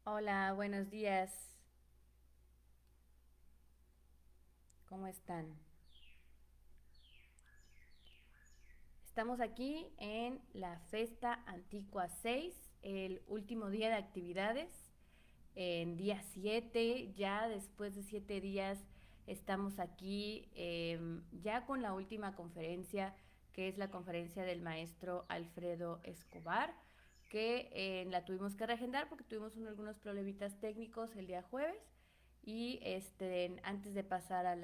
Hola, buenos días. ¿Cómo están? Estamos aquí en la Festa Antigua 6, el último día de actividades, en día 7. Ya después de 7 días estamos aquí ya con la última conferencia, que es la conferencia del maestro Alfredo Escobar, que la tuvimos que reagendar porque tuvimos algunos problemitas técnicos el día jueves. Y antes de pasar a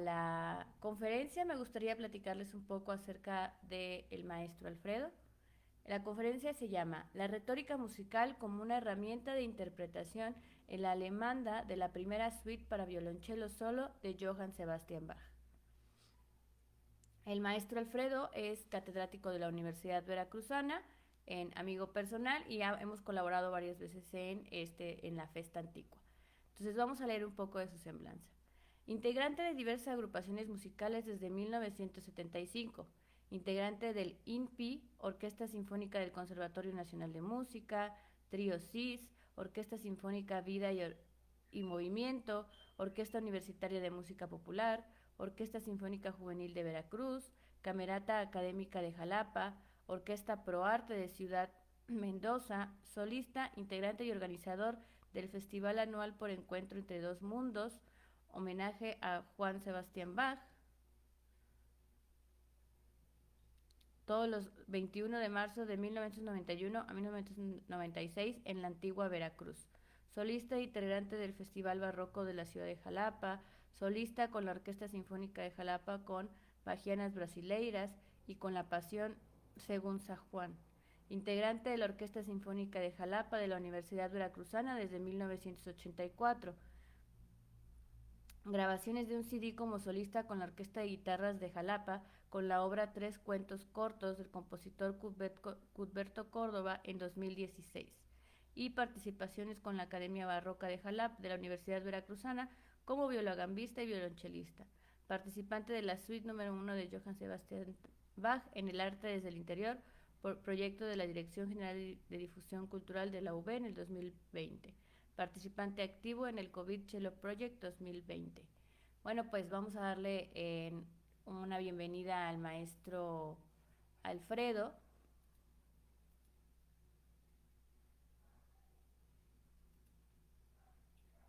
la conferencia, me gustaría platicarles un poco acerca del maestro Alfredo. La conferencia se llama La retórica musical como una herramienta de interpretación en la alemanda de la primera suite para violonchelo solo de Johann Sebastian Bach. El maestro Alfredo es catedrático de la Universidad Veracruzana, en amigo personal, y hemos colaborado varias veces en la Festa Antigua. Entonces vamos a leer un poco de su semblanza. Integrante de diversas agrupaciones musicales desde 1975, integrante del INPI, Orquesta Sinfónica del Conservatorio Nacional de Música, Trío CIS, Orquesta Sinfónica Vida y Movimiento, Orquesta Universitaria de Música Popular, Orquesta Sinfónica Juvenil de Veracruz, Camerata Académica de Jalapa, Orquesta ProArte de Ciudad Mendoza, solista, integrante y organizador del Festival Anual por Encuentro entre Dos Mundos, homenaje a Juan Sebastián Bach, todos los 21 de marzo de 1991 a 1996 en la antigua Veracruz. Solista e integrante del Festival Barroco de la ciudad de Jalapa, solista con la Orquesta Sinfónica de Jalapa con Bajianas Brasileiras y con La Pasión según San Juan. Integrante de la Orquesta Sinfónica de Jalapa de la Universidad Veracruzana desde 1984. Grabaciones de un CD como solista con la Orquesta de Guitarras de Jalapa, con la obra Tres Cuentos Cortos del compositor Cudberto Córdoba en 2016. Y participaciones con la Academia Barroca de Jalapa de la Universidad Veracruzana como violagambista y violonchelista. Participante de la suite número 1 de Johann Sebastian Bach en el arte desde el interior, por proyecto de la Dirección General de Difusión Cultural de la UB en el 2020. Participante activo en el COVID Cello Project 2020. Bueno, pues vamos a darle una bienvenida al maestro Alfredo.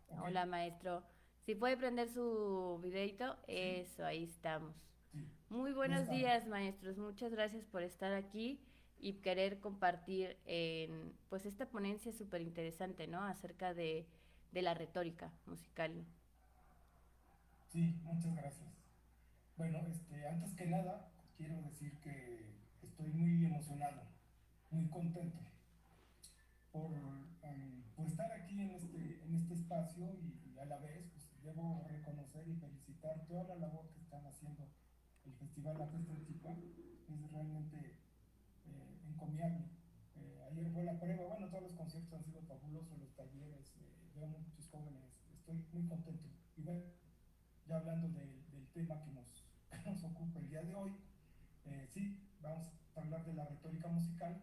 Ok, Hola, maestro. Si puede prender su videito, sí, eso, ahí estamos. sí, Muy ya buenos estamos. días, maestros. Muchas gracias por estar aquí y querer compartir pues esta ponencia súper interesante, ¿no? Acerca de la retórica musical. Sí, muchas gracias. Bueno, antes que nada, quiero decir que estoy muy emocionado, muy contento por estar aquí en este espacio y a la vez pues, debo reconocer y felicitar toda la labor que están haciendo el Festival La Fiesta Antigua. Es realmente encomiable. Ayer fue la prueba, bueno, todos los conciertos han sido fabulosos, los talleres, veo muchos jóvenes, estoy muy contento. Y bueno, ya hablando del tema que nos ocupa el día de hoy, sí, vamos a hablar de la retórica musical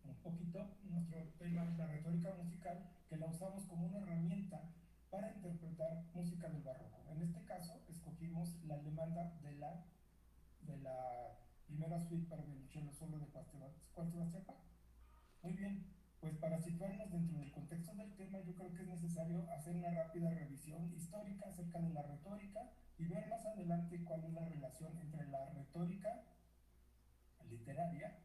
un poquito. Nuestro tema es la retórica musical, que la usamos como una herramienta para interpretar música del barroco. En este caso, escogimos la alemanda de la primera suite para violonchelo solo de Juan Sebastián Bach. Muy bien, pues para situarnos dentro del contexto del tema, yo creo que es necesario hacer una rápida revisión histórica acerca de la retórica y ver más adelante cuál es la relación entre la retórica literaria,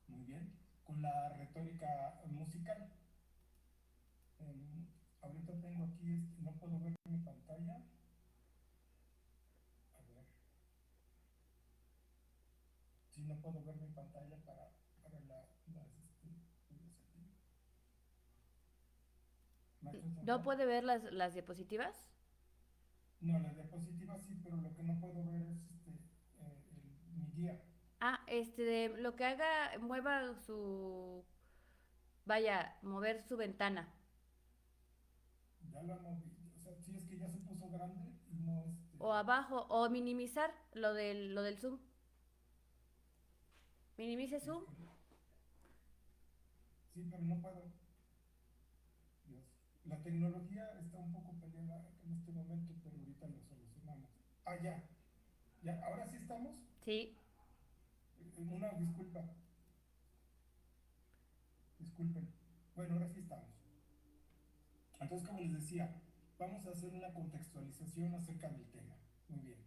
muy bien, con la retórica musical. Ahorita tengo aquí, no puedo ver mi pantalla. A ver, si no puedo ver mi pantalla para las maestro ¿No Santiago. puede ver las diapositivas? No, la diapositiva sí, pero lo que no puedo ver es mi guía. Ah, lo que haga, mueva su, vaya, mover su ventana. Ya la moví. O sea, sí es que ya se puso grande y no O abajo, o minimizar lo del Zoom. Minimice es Zoom. que Sí, pero no puedo. Dios. La tecnología está un poco peleada en este momento, pero ahorita lo solucionamos. Ah, ya, ya, ahora sí estamos. Sí, Una disculpa, disculpen. Bueno, ahora sí estamos. Entonces, como les decía, vamos a hacer una contextualización acerca del tema. Muy bien.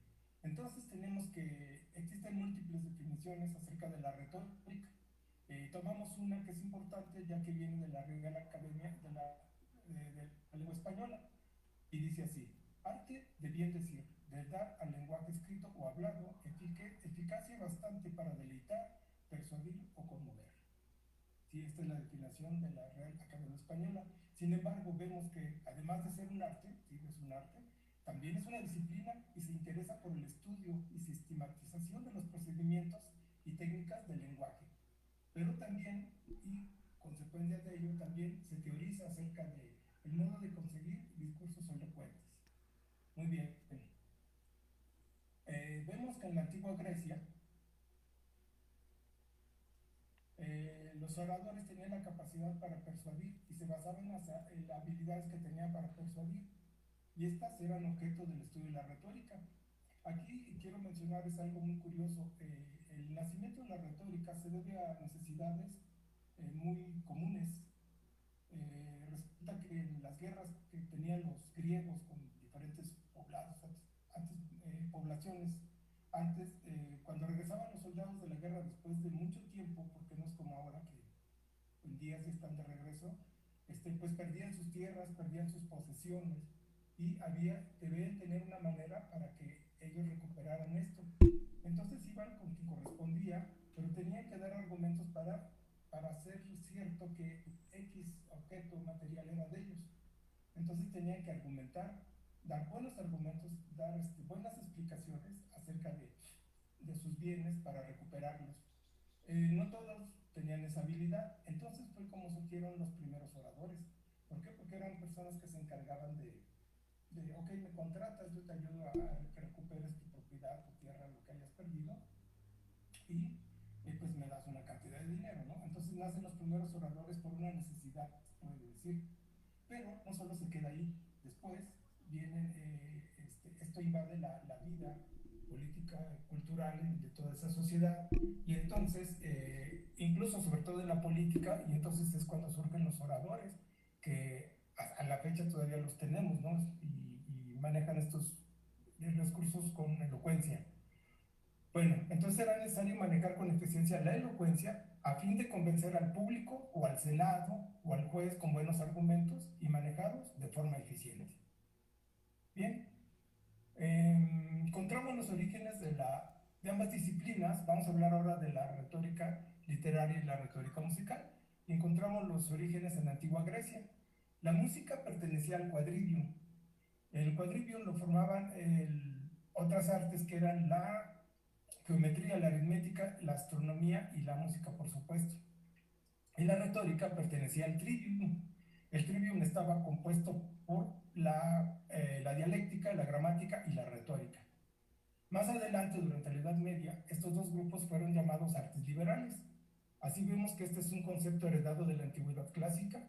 Entonces tenemos que existen múltiples definiciones acerca de la retórica. Tomamos una que es importante ya que viene de la Real Academia de la Lengua Española y dice así: arte de bien decir, de dar al lenguaje escrito o hablado eficacia bastante para deleitar, persuadir o conmover. Sí, esta es la definición de la Real Academia Española. Sin embargo, vemos que además de ser un arte, sí, es un arte, también es una disciplina y se interesa por el estudio y sistematización de los procedimientos y técnicas del lenguaje. Pero también, y consecuencia de ello, también se teoriza acerca de el modo de conseguir discursos elocuentes. Muy bien. Vemos que en la antigua Grecia los oradores tenían la capacidad para persuadir y se basaban en las habilidades que tenían para persuadir, y estas eran objeto del estudio de la retórica. Aquí quiero mencionar es algo muy curioso. El nacimiento de la retórica se debe a necesidades muy comunes. Resulta que en las guerras que tenían los griegos con diferentes poblados, poblaciones, antes, cuando regresaban los soldados de la guerra después de mucho tiempo, porque no es como ahora que en días ya están de regreso, pues perdían sus tierras, perdían sus posesiones, y debían tener una manera para que ellos recuperaran esto. Entonces iban con quien correspondía, pero tenían que dar argumentos para hacer cierto que X objeto material era de ellos. Entonces tenían que argumentar, dar buenos argumentos, dar buenas explicaciones acerca de sus bienes para recuperarlos. No todos tenían esa habilidad, entonces fue como surgieron los primeros oradores. ¿Por qué? Porque eran personas que se encargaban ok, me contratas, yo te ayudo a que recuperes tu propiedad, tu tierra, lo que hayas perdido, y pues me das una cantidad de dinero, ¿no? Entonces nacen los primeros oradores por una necesidad, se puede decir. Pero no solo se queda ahí, después vienen, esto invade la vida política, cultural de toda esa sociedad, y entonces, incluso sobre todo en la política, y entonces es cuando surgen los oradores, que a la fecha todavía los tenemos, ¿no? Y manejan estos discursos con elocuencia. Bueno, entonces era necesario manejar con eficiencia la elocuencia a fin de convencer al público o al Senado o al juez con buenos argumentos y manejados de forma eficiente. Bien, encontramos los orígenes de ambas disciplinas. Vamos a hablar ahora de la retórica literaria y la retórica musical. Y encontramos los orígenes en la antigua Grecia. La música pertenecía al quadrivium. El quadrivium lo formaban otras artes que eran la geometría, la aritmética, la astronomía y la música, por supuesto. Y la retórica pertenecía al trivium. El trivium estaba compuesto por la dialéctica, la gramática y la retórica. Más adelante, durante la Edad Media, estos dos grupos fueron llamados artes liberales. Así vemos que este es un concepto heredado de la antigüedad clásica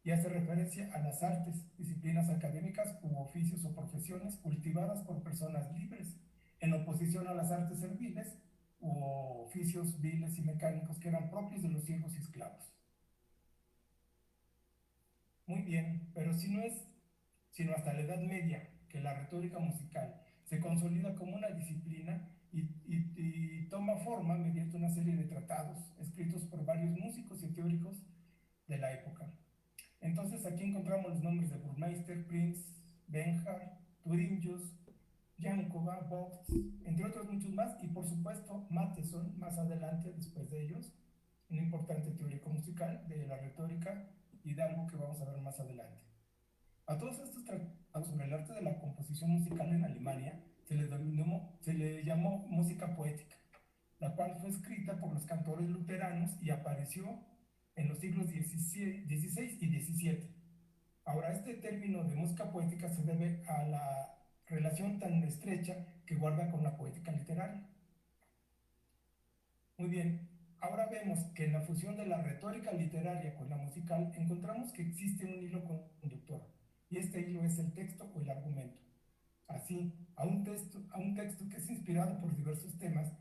y hace referencia a las artes, disciplinas académicas u oficios o profesiones cultivadas por personas libres, en oposición a las artes serviles u oficios viles y mecánicos que eran propios de los siervos y esclavos. Muy bien, pero si no es sino hasta la Edad Media que la retórica musical se consolida como una disciplina y toma forma mediante una serie de tratados escritos por varios músicos y teóricos de la época. Entonces aquí encontramos los nombres de Burmeister, Prince, Benhart, Turingius, Jankova, Vogt, entre otros muchos más, y por supuesto Matheson, más adelante, después de ellos, un importante teórico musical de la retórica y de algo que vamos a ver más adelante. A todos estos tratados sobre el arte de la composición musical en Alemania se le llamó música poética, la cual fue escrita por los cantores luteranos y apareció en los siglos XVI y XVII. Ahora, este término de música poética se debe a la relación tan estrecha que guarda con la poética literaria. Muy bien, Ahora vemos que en la fusión de la retórica literaria con la musical encontramos que existe un hilo conductor, y este hilo es el texto o el argumento. Así, a un texto que es inspirado por diversos temas,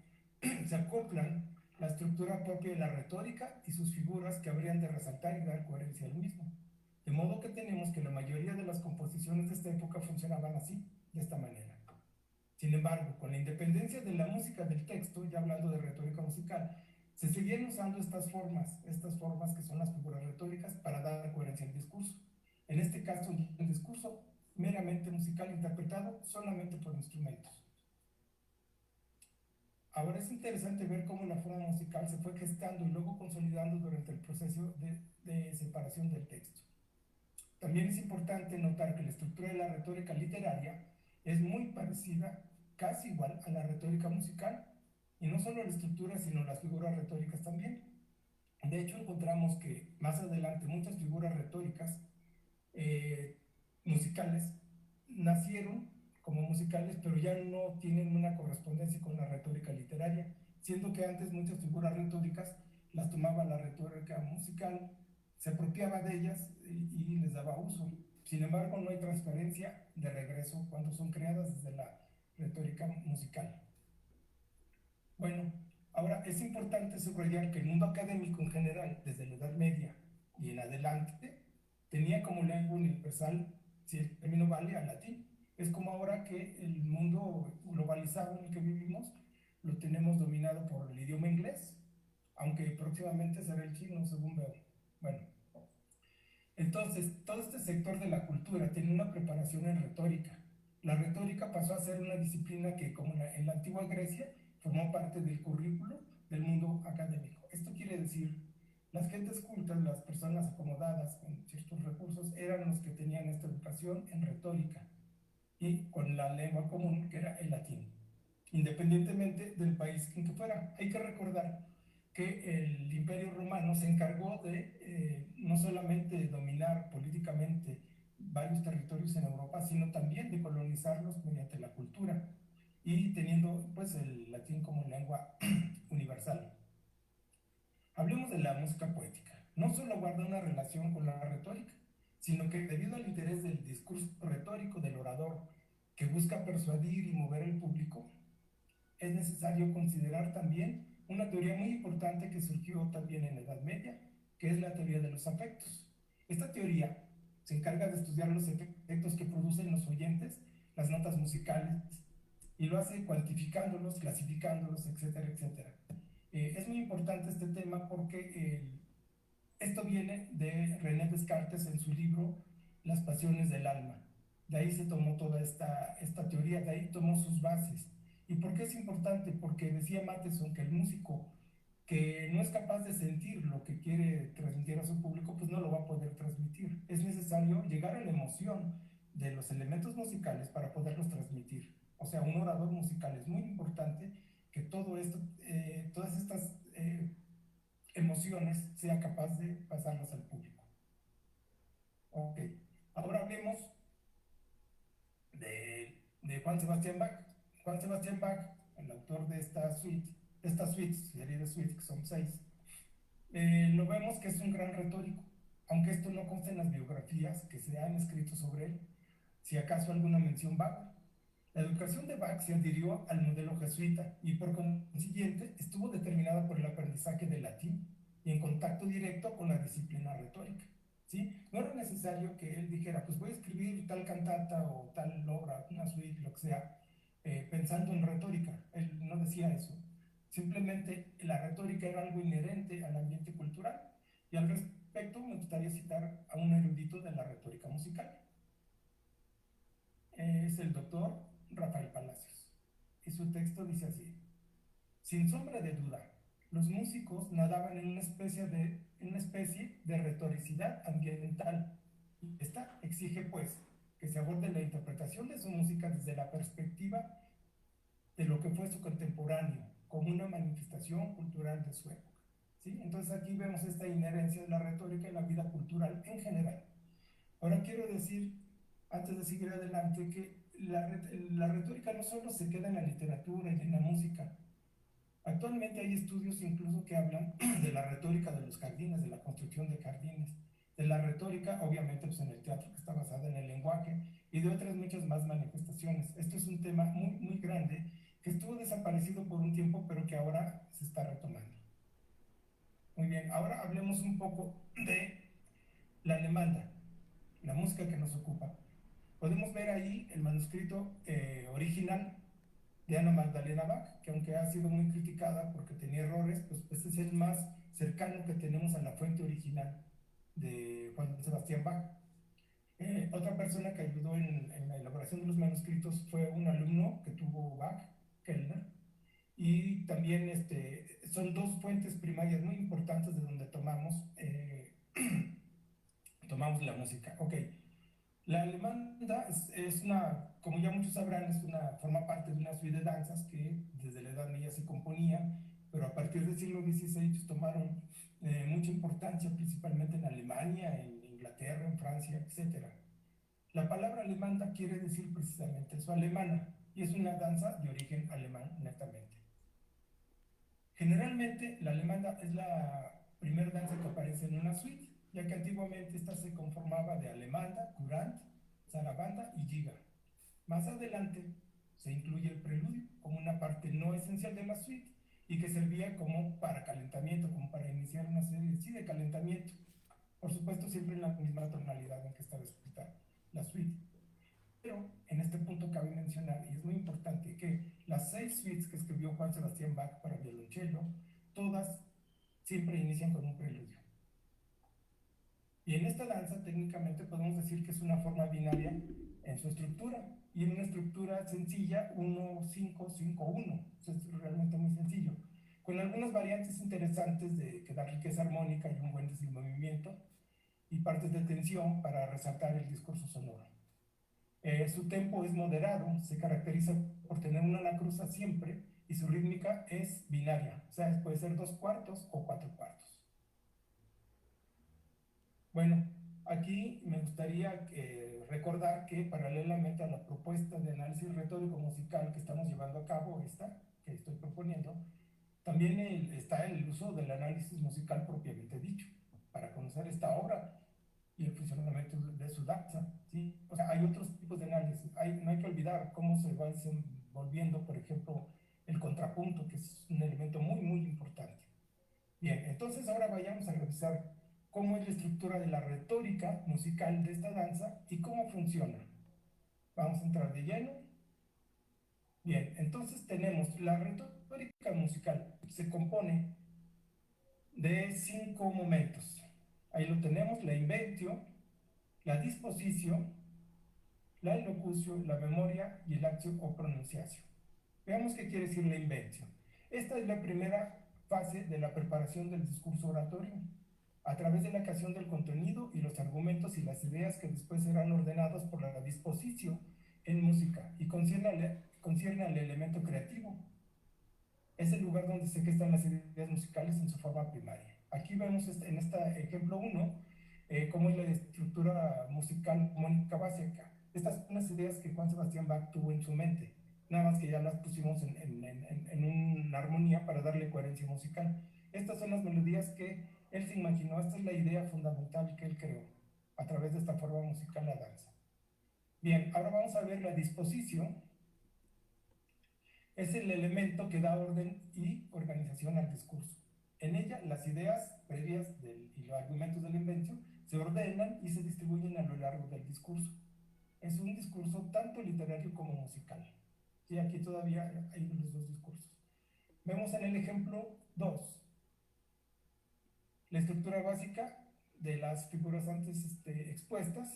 se acoplan la estructura propia de la retórica y sus figuras que habrían de resaltar y dar coherencia al mismo. De modo que tenemos que la mayoría de las composiciones de esta época funcionaban así, de esta manera. Sin embargo, con la independencia de la música del texto, ya hablando de retórica musical, se seguían usando estas formas que son las figuras retóricas para dar coherencia al discurso. En este caso, un discurso meramente musical interpretado solamente por instrumentos. Ahora es interesante ver cómo la forma musical se fue gestando y luego consolidando durante el proceso de separación del texto. También es importante notar que la estructura de la retórica literaria es muy parecida, casi igual, a la retórica musical, y no solo la estructura, sino las figuras retóricas también. De hecho, encontramos que más adelante muchas figuras retóricas musicales nacieron como musicales, pero ya no tienen una correspondencia con la retórica literaria, siendo que antes muchas figuras retóricas las tomaba la retórica musical, se apropiaba de ellas y les daba uso. Sin embargo, no hay transferencia de regreso cuando son creadas desde la retórica musical. Bueno, ahora es importante subrayar que el mundo académico en general, desde la Edad Media y en adelante, tenía como lengua universal, si el término vale, al latín. Es como ahora que el mundo globalizado en el que vivimos lo tenemos dominado por el idioma inglés, aunque próximamente será el chino, según veo. Bueno, entonces todo este sector de la cultura tiene una preparación en retórica. La retórica pasó a ser una disciplina que, como en la antigua Grecia, formó parte del currículo del mundo académico. Esto quiere decir, las gentes cultas, las personas acomodadas con ciertos recursos, eran los que tenían esta educación en retórica y con la lengua común, que era el latín, independientemente del país en que fuera. Hay que recordar que el Imperio Romano se encargó de no solamente dominar políticamente varios territorios en Europa, sino también de colonizarlos mediante la cultura y teniendo pues el latín como lengua universal. Hablemos de la música poética. No solo guarda una relación con la retórica, sino que debido al interés del discurso retórico del orador que busca persuadir y mover al público, es necesario considerar también una teoría muy importante que surgió también en la Edad Media, que es la teoría de los afectos. Esta teoría se encarga de estudiar los efectos que producen los oyentes, las notas musicales, y lo hace cuantificándolos, clasificándolos, etcétera, etcétera. Es muy importante este tema porque esto viene de René Descartes en su libro Las pasiones del alma. De ahí se tomó toda esta teoría, de ahí tomó sus bases. ¿Y por qué es importante? Porque decía Matheson que el músico que no es capaz de sentir lo que quiere transmitir a su público, pues no lo va a poder transmitir. Es necesario llegar a la emoción de los elementos musicales para poderlos transmitir. O sea, un orador musical es muy importante que todo esto, todas estas emociones sea capaz de pasarlas al público. Ok, ahora hablemos de Juan Sebastián Bach. Juan Sebastián Bach, el autor de esta suite, serie de suites, que son 6, lo vemos que es un gran retórico, aunque esto no consta en las biografías que se han escrito sobre él, si acaso alguna mención vaga. La educación de Bach se adhirió al modelo jesuita y por consiguiente estuvo determinada por el aprendizaje del latín y en contacto directo con la disciplina retórica. ¿Sí? No era necesario que él dijera, pues voy a escribir tal cantata o tal obra, una suite, lo que sea, pensando en retórica. Él no decía eso. Simplemente la retórica era algo inherente al ambiente cultural. Y al respecto me gustaría citar a un erudito de la retórica musical. Es el doctor Rafael Palacios. Y su texto dice así: sin sombra de duda, los músicos nadaban en una especie de retoricidad ambiental. Esta exige, pues, que se aborde la interpretación de su música desde la perspectiva de lo que fue su contemporáneo, como una manifestación cultural de su época. ¿Sí? Entonces aquí vemos esta inherencia de la retórica en la vida cultural en general. Ahora quiero decir, antes de seguir adelante, que la retórica no solo se queda en la literatura y en la música. Actualmente hay estudios incluso que hablan de la retórica de los jardines, de la construcción de jardines, de la retórica, obviamente, pues en el teatro que está basada en el lenguaje y de otras muchas más manifestaciones. Esto es un tema muy, muy grande que estuvo desaparecido por un tiempo, pero que ahora se está retomando. Muy bien, ahora hablemos un poco de la alemanda, la música que nos ocupa. Podemos ver ahí el manuscrito original de Ana Magdalena Bach, que aunque ha sido muy criticada porque tenía errores, pues es el más cercano que tenemos a la fuente original de Juan Sebastián Bach. Otra persona que ayudó en la elaboración de los manuscritos fue un alumno que tuvo Bach, Kellner, y también son dos fuentes primarias muy importantes de donde tomamos la música. Ok, la alemanda es una, como ya muchos sabrán, forma parte de una suite de danzas que desde la Edad Media se componía, pero a partir del siglo XVI pues, tomaron mucha importancia, principalmente en Alemania, en Inglaterra, en Francia, etcétera. La palabra alemanda quiere decir precisamente eso, alemana, y es una danza de origen alemán, netamente. Generalmente, la alemanda es la primera danza que aparece en una suite, ya que antiguamente esta se conformaba de alemanda, curant, zarabanda y giga. Más adelante se incluye el preludio como una parte no esencial de la suite y que servía como para calentamiento, como para iniciar una serie de calentamiento. Por supuesto, siempre en la misma tonalidad en que estaba escrita la suite. Pero en este punto cabe mencionar, y es muy importante, que las 6 suites que escribió Juan Sebastián Bach para violonchelo, todas siempre inician con un preludio. Y en esta danza técnicamente podemos decir que es una forma binaria en su estructura, y en una estructura sencilla 1-5-5-1. Es realmente muy sencillo, con algunas variantes interesantes que da riqueza armónica y un buen desenvolvimiento, y partes de tensión para resaltar el discurso sonoro. Su tempo es moderado, se caracteriza por tener una anacruza siempre y su rítmica es binaria, o sea, puede ser 2/4 o 4/4. Bueno, aquí me gustaría recordar que paralelamente a la propuesta de análisis retórico musical que estamos llevando a cabo, esta que estoy proponiendo, también está el uso del análisis musical propiamente dicho, para conocer esta obra y el funcionamiento de su danza, ¿sí? O sea, hay otros tipos de análisis. No hay que olvidar cómo se va desenvolviendo, por ejemplo, el contrapunto, que es un elemento muy, muy importante. Bien, entonces ahora vayamos a revisar cómo es la estructura de la retórica musical de esta danza y cómo funciona. Vamos a entrar de lleno. Bien, entonces tenemos la retórica musical. Se compone de 5 momentos. Ahí lo tenemos, la inventio, la disposición, la elocución, la memoria y el actio o pronunciación. Veamos qué quiere decir la invención. Esta es la primera fase de la preparación del discurso oratorio, a través de la creación del contenido y los argumentos y las ideas que después serán ordenados por la disposición en música y concierne al elemento creativo. Es el lugar donde se gestan las ideas musicales en su forma primaria. Aquí vemos en este ejemplo 1 cómo es la estructura musical armónica básica. Estas son las ideas que Juan Sebastián Bach tuvo en su mente, nada más que ya las pusimos en una armonía para darle coherencia musical. Estas son las melodías que él se imaginó, esta es la idea fundamental que él creó a través de esta forma musical, la danza. Bien, ahora vamos a ver la disposición. Es el elemento que da orden y organización al discurso. En ella, las ideas previas y los argumentos de la invención se ordenan y se distribuyen a lo largo del discurso. Es un discurso tanto literario como musical. Y aquí todavía hay los dos discursos. Vemos en el ejemplo 2 la estructura básica de las figuras antes expuestas.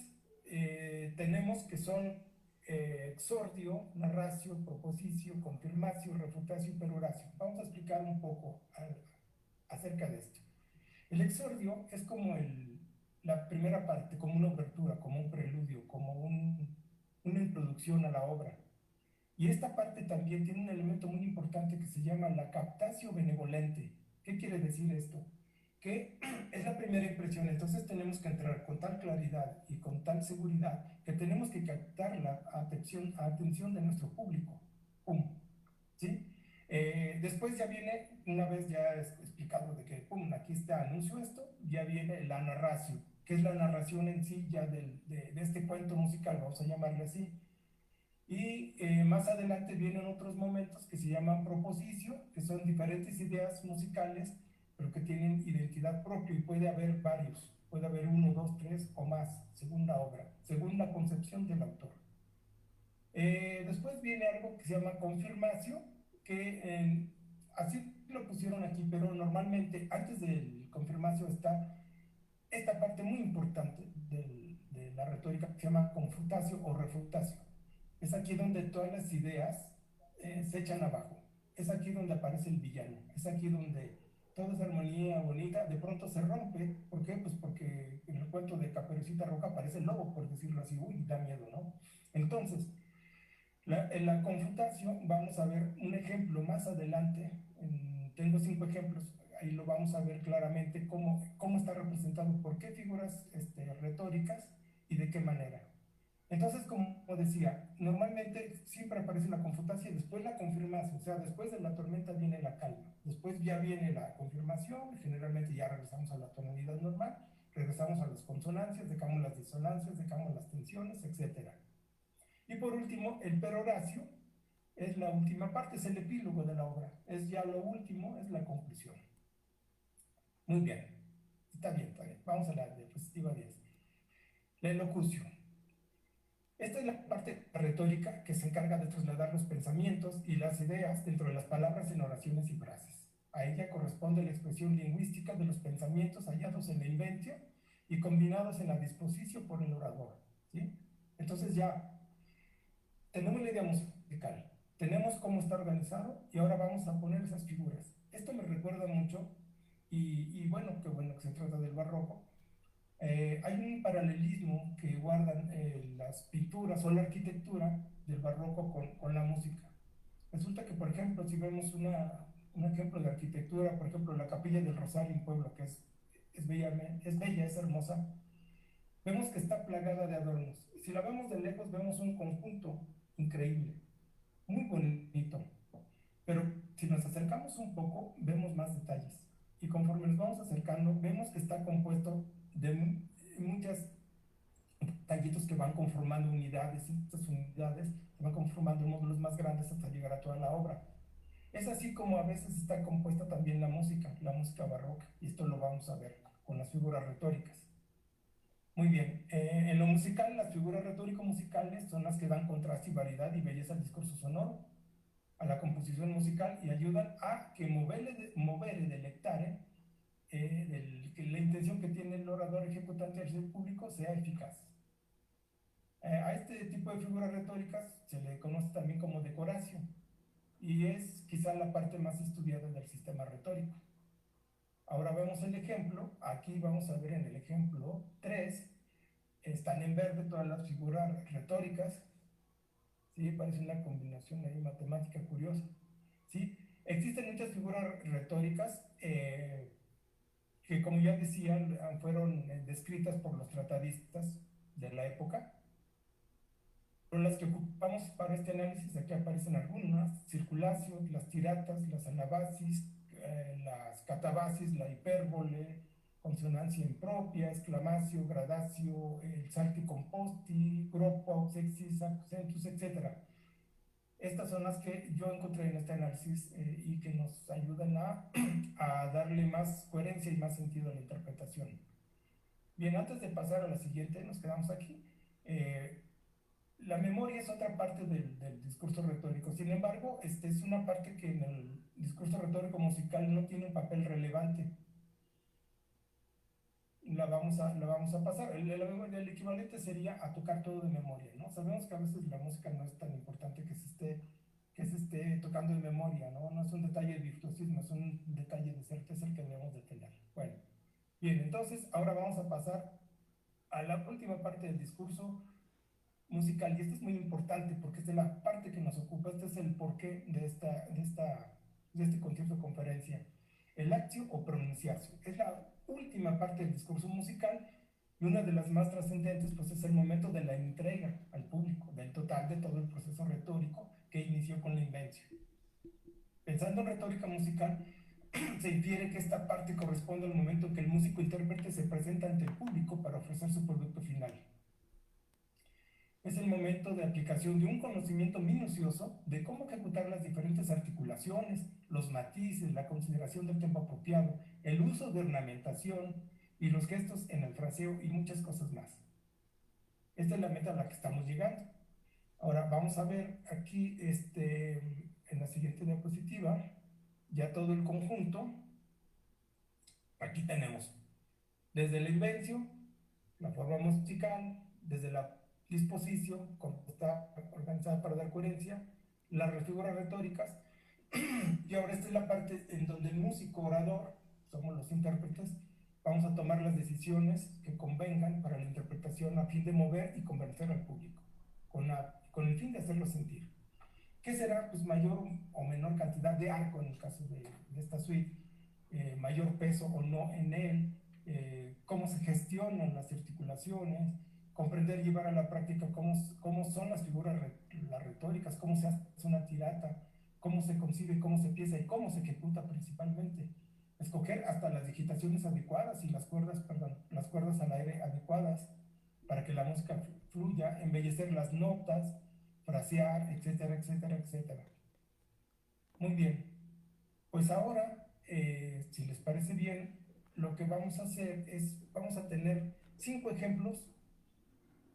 Tenemos que son exordio, narratio, proposicio, confirmatio, refutatio y peroratio. Vamos a explicar un poco acerca de esto. El exordio es como la primera parte, como una obertura, como un preludio, como una introducción a la obra. Y esta parte también tiene un elemento muy importante que se llama la captatio benevolente. ¿Qué quiere decir esto? Que es la primera impresión, entonces tenemos que entrar con tal claridad y con tal seguridad que tenemos que captar la atención de nuestro público. ¿Sí? Después ya viene, una vez ya explicado de que, pum, aquí está, anuncio esto, ya viene la narración, que es la narración en sí ya de este cuento musical, vamos a llamarle así. Y más adelante vienen otros momentos que se llaman proposicio, que son diferentes ideas musicales, pero que tienen identidad propia y puede haber varios, puede haber uno, dos, tres o más, según la obra, según la concepción del autor. Después viene algo que se llama confirmación, que así lo pusieron aquí, pero normalmente antes del confirmación está esta parte muy importante de la retórica que se llama confutatio o refutatio. Es aquí donde todas las ideas se echan abajo. Es aquí donde aparece el villano. Es aquí donde toda esa armonía bonita de pronto se rompe. ¿Por qué? Pues porque en el cuento de Caperucita Roja aparece el lobo, por decirlo así. Uy, da miedo, ¿no? Entonces, en la confutación vamos a ver un ejemplo más adelante. Tengo 5 ejemplos. Ahí lo vamos a ver claramente cómo está representado, por qué figuras retóricas y de qué manera. Entonces, como decía, normalmente siempre aparece la confutación y después la confirmación, o sea, después de la tormenta viene la calma, después ya viene la confirmación, generalmente ya regresamos a la tonalidad normal, regresamos a las consonancias, dejamos las disonancias, dejamos las tensiones, etc. Y por último, el peroratio es la última parte, es el epílogo de la obra, es ya lo último, es la conclusión. Muy bien, está bien, está bien. Vamos a la diapositiva 10. La elocución. Esta es la parte retórica que se encarga de trasladar los pensamientos y las ideas dentro de las palabras en oraciones y frases. A ella corresponde la expresión lingüística de los pensamientos hallados en la invención y combinados en la disposición por el orador. ¿Sí? Entonces ya tenemos la idea musical, tenemos cómo está organizado y ahora vamos a poner esas figuras. Esto me recuerda mucho, y bueno que se trata del barroco. Hay un paralelismo que guardan las pinturas o la arquitectura del barroco con la música. Resulta que, por ejemplo, si vemos un ejemplo de arquitectura, por ejemplo, la Capilla del Rosario en Puebla, que es bella, es hermosa, vemos que está plagada de adornos. Si la vemos de lejos, vemos un conjunto increíble, muy bonito. Pero si nos acercamos un poco, vemos más detalles. Y conforme nos vamos acercando, vemos que está compuesto de muchas tallitos que van conformando unidades, y estas unidades se van conformando en módulos más grandes hasta llegar a toda la obra. Es así como a veces está compuesta también la música barroca, y esto lo vamos a ver con las figuras retóricas. Muy bien, en lo musical, las figuras retórico-musicales son las que dan contraste y variedad y belleza al discurso sonoro, a la composición musical y ayudan a que movere delectare, que la intención que tiene el orador ejecutante hacia el público sea eficaz. A este tipo de figuras retóricas se le conoce también como decoracio y es quizá la parte más estudiada del sistema retórico. Ahora vemos el ejemplo, aquí vamos a ver en el ejemplo 3, están en verde todas las figuras retóricas, ¿sí? Parece una combinación ahí matemática curiosa, ¿sí? Existen muchas figuras retóricas que, como ya decían, fueron descritas por los tratadistas de la época. Pero las que ocupamos para este análisis, aquí aparecen algunas: circulatio, las tiratas, las anabasis, las catabasis, la hipérbole, consonancia impropia, exclamatio, gradatio, el salti composti, groppo, sexis, accentus, etc. Estas son las que yo encontré en este análisis y que nos ayudan a darle más coherencia y más sentido a la interpretación. Bien, antes de pasar a la siguiente, nos quedamos aquí. La memoria es otra parte del discurso retórico. Sin embargo, es una parte que en el discurso retórico musical no tiene un papel relevante. La vamos a pasar. El equivalente sería a tocar todo de memoria, ¿no? Sabemos que a veces la música no es tan importante que se esté tocando de memoria, ¿no? No es un detalle de virtuosismo, es un detalle de certeza el que debemos de tener. Bueno, bien, entonces ahora vamos a pasar a la última parte del discurso musical, y esto es muy importante porque esta es la parte que nos ocupa, este es el porqué de este concierto conferencia. El actio o pronunciatio es la última parte del discurso musical y una de las más trascendentes, pues es el momento de la entrega al público del total de todo el proceso retórico que inició con la invención. Pensando en retórica musical, se infiere que esta parte corresponde al momento en que el músico intérprete se presenta ante el público para ofrecer su producto final. Es el momento de aplicación de un conocimiento minucioso de cómo ejecutar las diferentes articulaciones, los matices, la consideración del tiempo apropiado, el uso de ornamentación y los gestos en el fraseo y muchas cosas más. Esta es la meta a la que estamos llegando. Ahora vamos a ver aquí en la siguiente diapositiva ya todo el conjunto. Aquí tenemos desde la invención, la forma musical, desde la disposición, como está organizada para dar coherencia, las figuras retóricas, y ahora esta es la parte en donde el músico orador, somos los intérpretes, vamos a tomar las decisiones que convengan para la interpretación a fin de mover y convencer al público, con el fin de hacerlo sentir. ¿Qué será? Pues mayor o menor cantidad de arco en el caso de esta suite, mayor peso o no en él, cómo se gestionan las articulaciones, comprender y llevar a la práctica cómo son las figuras, las retóricas, cómo se hace una tirata, cómo se concibe, cómo se piensa y cómo se ejecuta principalmente. Escoger hasta las digitaciones adecuadas y las cuerdas al aire adecuadas para que la música fluya, embellecer las notas, frasear, etcétera, etcétera, etcétera. Muy bien, pues ahora, si les parece bien, lo que vamos a hacer es, vamos a tener 5 ejemplos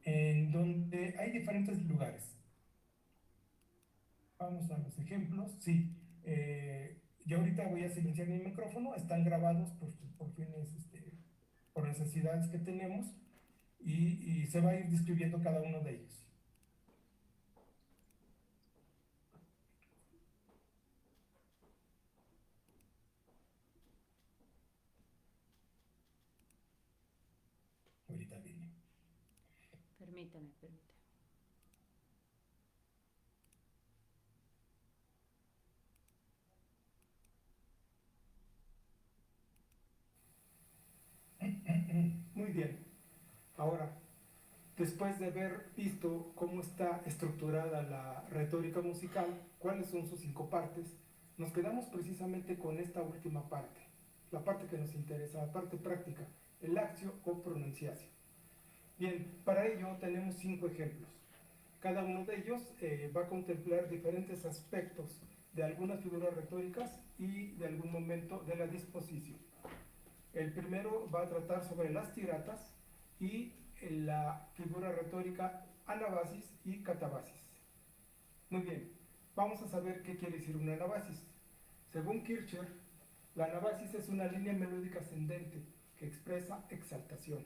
en donde hay diferentes lugares. Vamos a los ejemplos, sí. Yo ahorita voy a silenciar mi micrófono, están grabados por fines, por necesidades que tenemos y se va a ir describiendo cada uno de ellos. Ahorita viene. Permítame, permítame. Muy bien. Ahora, después de haber visto cómo está estructurada la retórica musical, cuáles son sus 5 partes, nos quedamos precisamente con esta última parte, la parte que nos interesa, la parte práctica, el actio o pronunciación. Bien, para ello tenemos 5 ejemplos. Cada uno de ellos va a contemplar diferentes aspectos de algunas figuras retóricas y de algún momento de la disposición. El primero va a tratar sobre las tiratas y la figura retórica anabasis y catabasis. Muy bien, vamos a saber qué quiere decir una anabasis. Según Kircher, la anabasis es una línea melódica ascendente que expresa exaltación.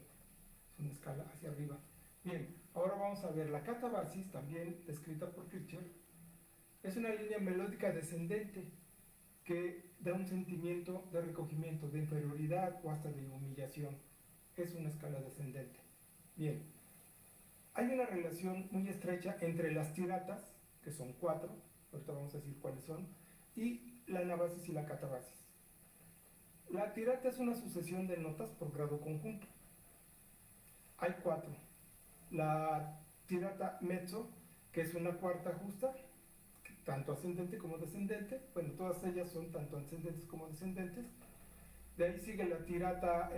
Es una escala hacia arriba. Bien, ahora vamos a ver la catabasis, también descrita por Kircher. Es una línea melódica descendente que da un sentimiento de recogimiento, de inferioridad o hasta de humillación. Es una escala descendente. Bien, hay una relación muy estrecha entre las tiratas, que son 4, ahorita vamos a decir cuáles son, y la anabasis y la catabasis. La tirata es una sucesión de notas por grado conjunto. Hay 4. La tirata mezzo, que es una cuarta justa, tanto ascendente como descendente. Bueno, todas ellas son tanto ascendentes como descendentes. De ahí sigue la tirata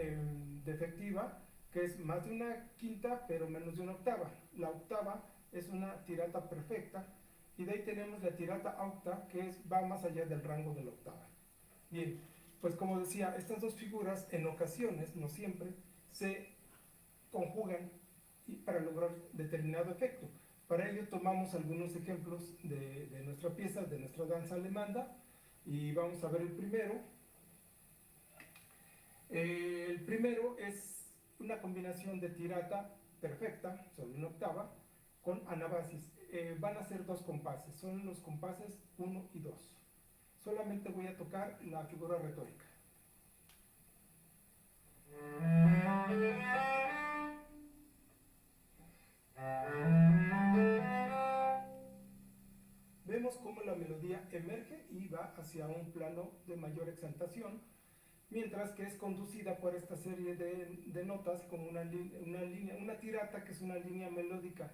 defectiva, que es más de una quinta, pero menos de una octava. La octava es una tirata perfecta, y de ahí tenemos la tirata octa, que va más allá del rango de la octava. Bien, pues como decía, estas dos figuras en ocasiones, no siempre, se conjugan para lograr determinado efecto. Para ello tomamos algunos ejemplos de nuestra pieza, de nuestra danza alemanda, y vamos a ver el primero. El primero es una combinación de tirata perfecta, sobre una octava, con anabasis. Van a ser 2 compases, son los compases 1 y 2. Solamente voy a tocar la figura retórica. Vemos cómo la melodía emerge y va hacia un plano de mayor exaltación, mientras que es conducida por esta serie de notas como una tirata, que es una línea melódica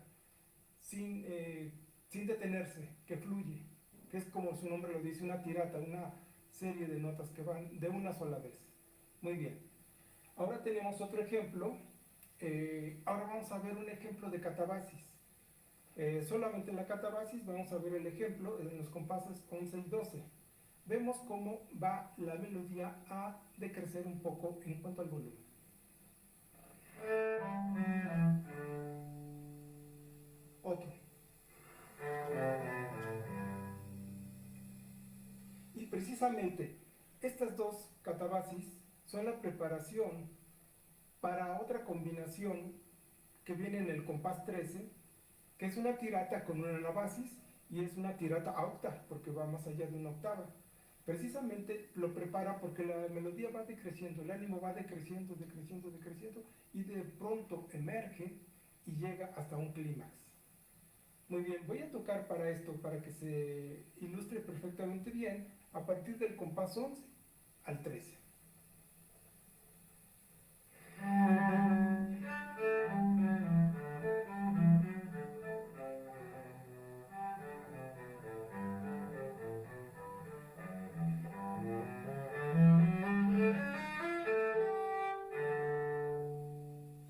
sin detenerse, que fluye. que es como su nombre lo dice, una tirata, una serie de notas que van de una sola vez. Muy bien. Ahora tenemos otro ejemplo. Ahora vamos a ver un ejemplo de catabasis. Solamente en la catabasis vamos a ver el ejemplo en los compases 11 y 12. Vemos cómo va la melodía a decrecer un poco en cuanto al volumen. Otro. Y precisamente estas dos catabasis son la preparación para otra combinación que viene en el compás 13, que es una tirata con una anabasis y es una tirata a octa, porque va más allá de una octava. Precisamente lo prepara porque la melodía va decreciendo, el ánimo va decreciendo, decreciendo, decreciendo, y de pronto emerge y llega hasta un clímax. Muy bien, voy a tocar para esto, para que se ilustre perfectamente bien, a partir del compás 11 al 13.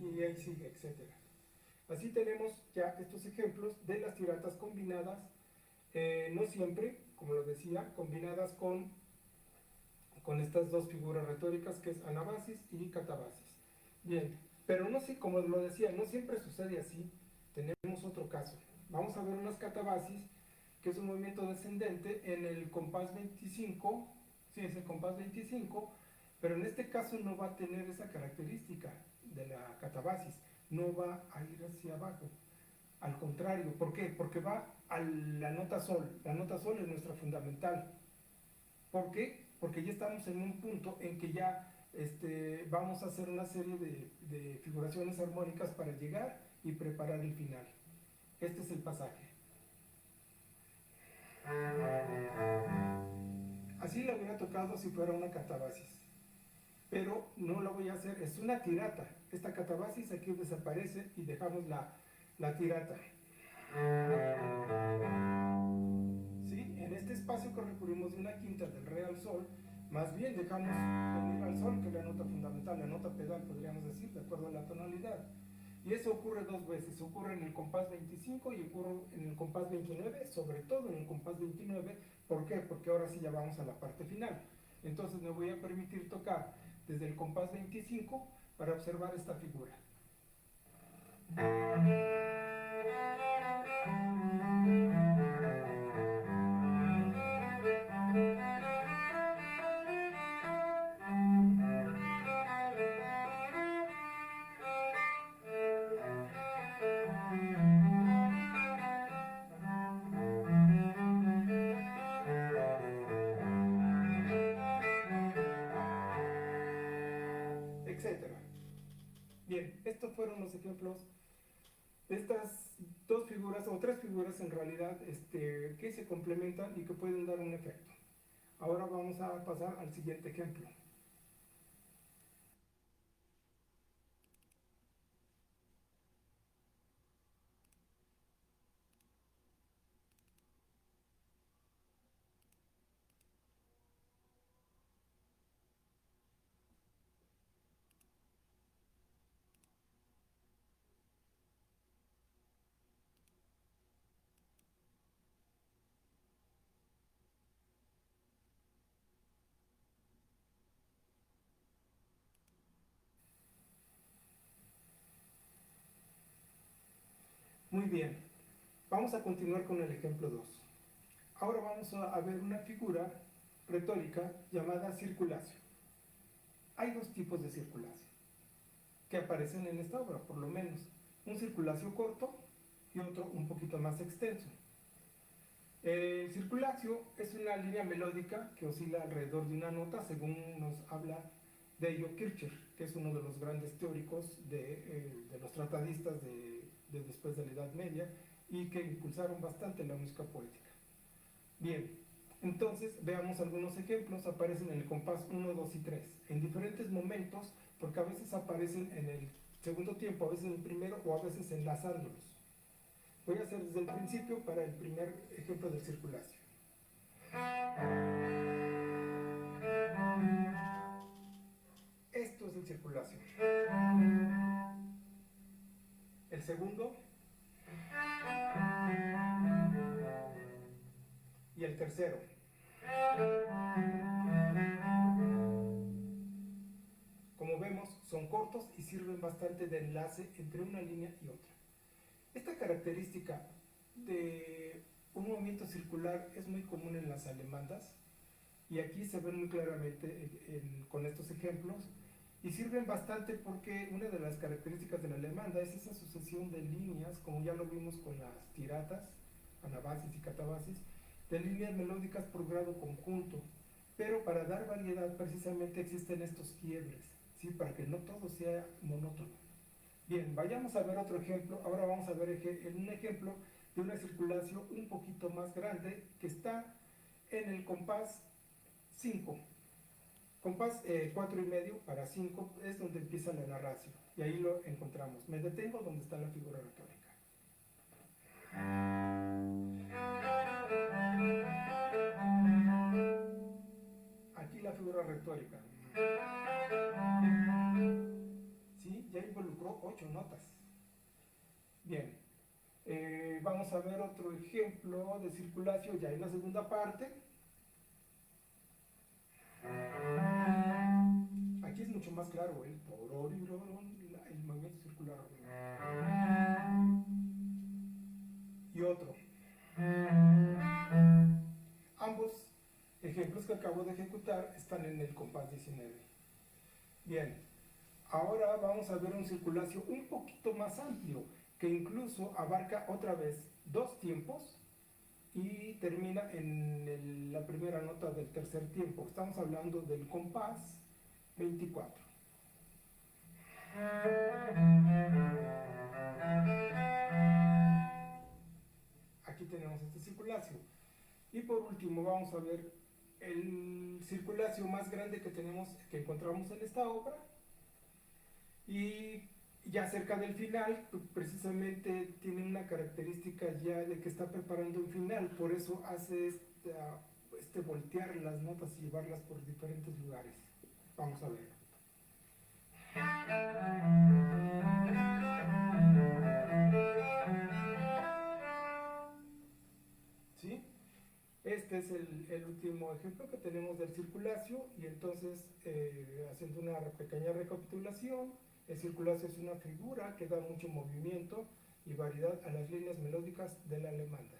Y ahí sigue, etcétera. Así tenemos ya estos ejemplos de las tiratas combinadas, no siempre, como lo decía, combinadas con estas dos figuras retóricas que es anabasis y catabasis. Bien, pero no sé, como lo decía, no siempre sucede así. Tenemos otro caso. Vamos a ver unas catabasis, que es un movimiento descendente en el compás 25, sí, es el compás 25, pero en este caso no va a tener esa característica de la catabasis, no va a ir hacia abajo. Al contrario, ¿por qué? Porque va a la nota sol. La nota sol es nuestra fundamental. ¿Por qué? Porque ya estamos en un punto en que ya vamos a hacer una serie de figuraciones armónicas para llegar y preparar el final. Este es el pasaje. Así la hubiera tocado si fuera una catabasis, pero no la voy a hacer, es una tirata. Esta catabasis aquí desaparece y dejamos la tirata. ¿Sí? En este espacio que recurrimos de una quinta del re al sol, más bien dejamos venir al sol, que es la nota fundamental, la nota pedal, podríamos decir, de acuerdo a la tonalidad. Y eso ocurre dos veces, ocurre en el compás 25 y ocurre en el compás 29, sobre todo en el compás 29. ¿Por qué? Porque ahora sí ya vamos a la parte final. Entonces me voy a permitir tocar desde el compás 25 para observar esta figura. Etcétera. Bien, estos fueron los ejemplos de estas dos figuras, o tres figuras en realidad, que se complementan y que pueden dar un efecto. Ahora vamos a pasar al siguiente ejemplo. Muy bien, vamos a continuar con el ejemplo 2. Ahora vamos a ver una figura retórica llamada circulacio. Hay dos tipos de circulacio que aparecen en esta obra, por lo menos. Un circulacio corto y otro un poquito más extenso. El circulacio es una línea melódica que oscila alrededor de una nota, según nos habla de ello Kircher, que es uno de los grandes teóricos de los tratadistas de después de la Edad Media y que impulsaron bastante la música poética. Bien, entonces veamos algunos ejemplos. Aparecen en el compás 1, 2 y 3, en diferentes momentos, porque a veces aparecen en el segundo tiempo, a veces en el primero o a veces enlazándolos. Voy a hacer desde el principio para el primer ejemplo del circulacio. Esto es el circulacio. El segundo y el tercero. Como vemos, son cortos y sirven bastante de enlace entre una línea y otra. Esta característica de un movimiento circular es muy común en las alemandas y aquí se ven muy claramente con estos ejemplos y sirven bastante porque una de las características de la alemanda es esa sucesión de líneas, como ya lo vimos con las tiratas, anabasis y catabasis, de líneas melódicas por grado conjunto, pero para dar variedad precisamente existen estos quiebres, ¿sí? Para que no todo sea monótono. Bien, vayamos a ver otro ejemplo. Ahora vamos a ver un ejemplo de una circulación un poquito más grande que está en el compás 5. Compás 4 y medio para 5 es donde empieza la narración y ahí lo encontramos. Me detengo donde está la figura retórica. Aquí la figura retórica. ¿Sí? Ya involucró 8 notas. Bien, vamos a ver otro ejemplo de circulación ya en la segunda parte. Aquí es mucho más claro el movimiento circular. Y otro. Ambos ejemplos que acabo de ejecutar están en el compás 19. Bien, ahora vamos a ver un circulacio un poquito más amplio, que incluso abarca otra vez 2 tiempos y termina en la primera nota del tercer tiempo. Estamos hablando del compás 24. Aquí tenemos este circulacio. Y por último vamos a ver el circulacio más grande que encontramos en esta obra. Y ya cerca del final, precisamente tiene una característica ya de que está preparando un final, por eso hace este voltear las notas y llevarlas por diferentes lugares. Vamos a ver. ¿Sí? Este es el último ejemplo que tenemos del circulacio y entonces haciendo una pequeña recapitulación, el circulacio es una figura que da mucho movimiento y variedad a las líneas melódicas de la alemanda.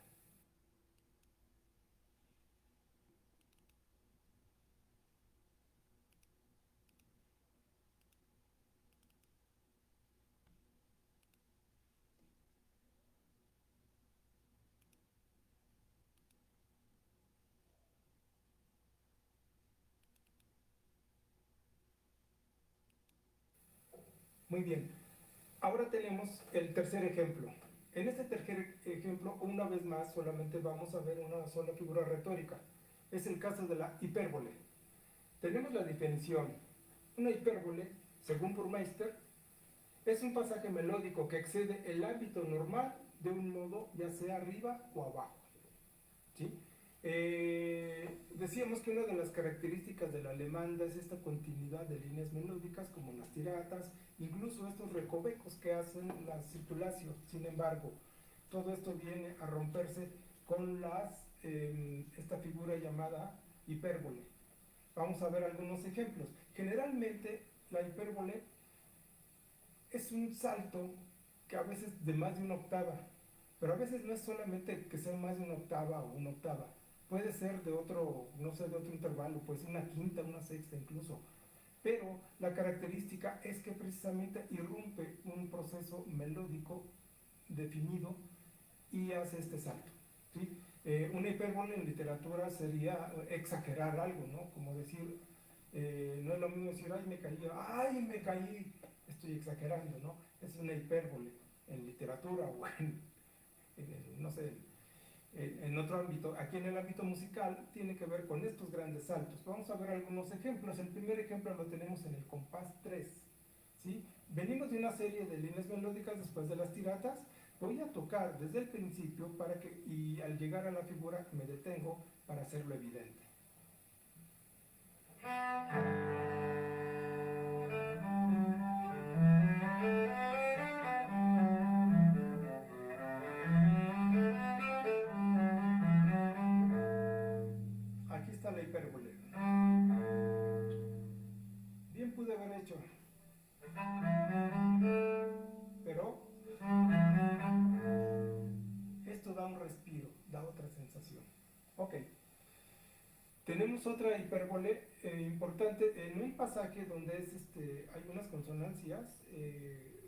Muy bien, ahora tenemos el tercer ejemplo. En este tercer ejemplo, una vez más, solamente vamos a ver una sola figura retórica. Es el caso de la hipérbole. Tenemos la definición. Una hipérbole, según Burmeister, es un pasaje melódico que excede el ámbito normal de un modo ya sea arriba o abajo. ¿Sí? Decíamos que una de las características de la alemanda es esta continuidad de líneas melódicas como las tiratas, incluso estos recovecos que hacen la circulación. Sin embargo, todo esto viene a romperse con esta figura llamada hipérbole. Vamos a ver algunos ejemplos. Generalmente la hipérbole es un salto que a veces de más de una octava, pero a veces no es solamente que sea más de una octava o una octava, puede ser de otro, no sé, de otro intervalo, puede ser una quinta, una sexta incluso, pero la característica es que precisamente irrumpe un proceso melódico definido y hace este salto, ¿sí? Una hipérbole en literatura sería exagerar algo, ¿no? Como decir, no es lo mismo decir, ay, me caí, estoy exagerando, ¿no? Es una hipérbole en literatura o no sé, en otro ámbito. Aquí en el ámbito musical tiene que ver con estos grandes saltos. Vamos a ver algunos ejemplos. El primer ejemplo lo tenemos en el compás 3, ¿sí? Venimos de una serie de líneas melódicas después de las tiratas, Voy a tocar desde el principio y al llegar a la figura me detengo para hacerlo evidente. Aquí está la hipérbole. Bien pude haber hecho, pero esto da un respiro, da otra sensación. Ok, tenemos otra hipérbole importante en un pasaje donde hay unas consonancias,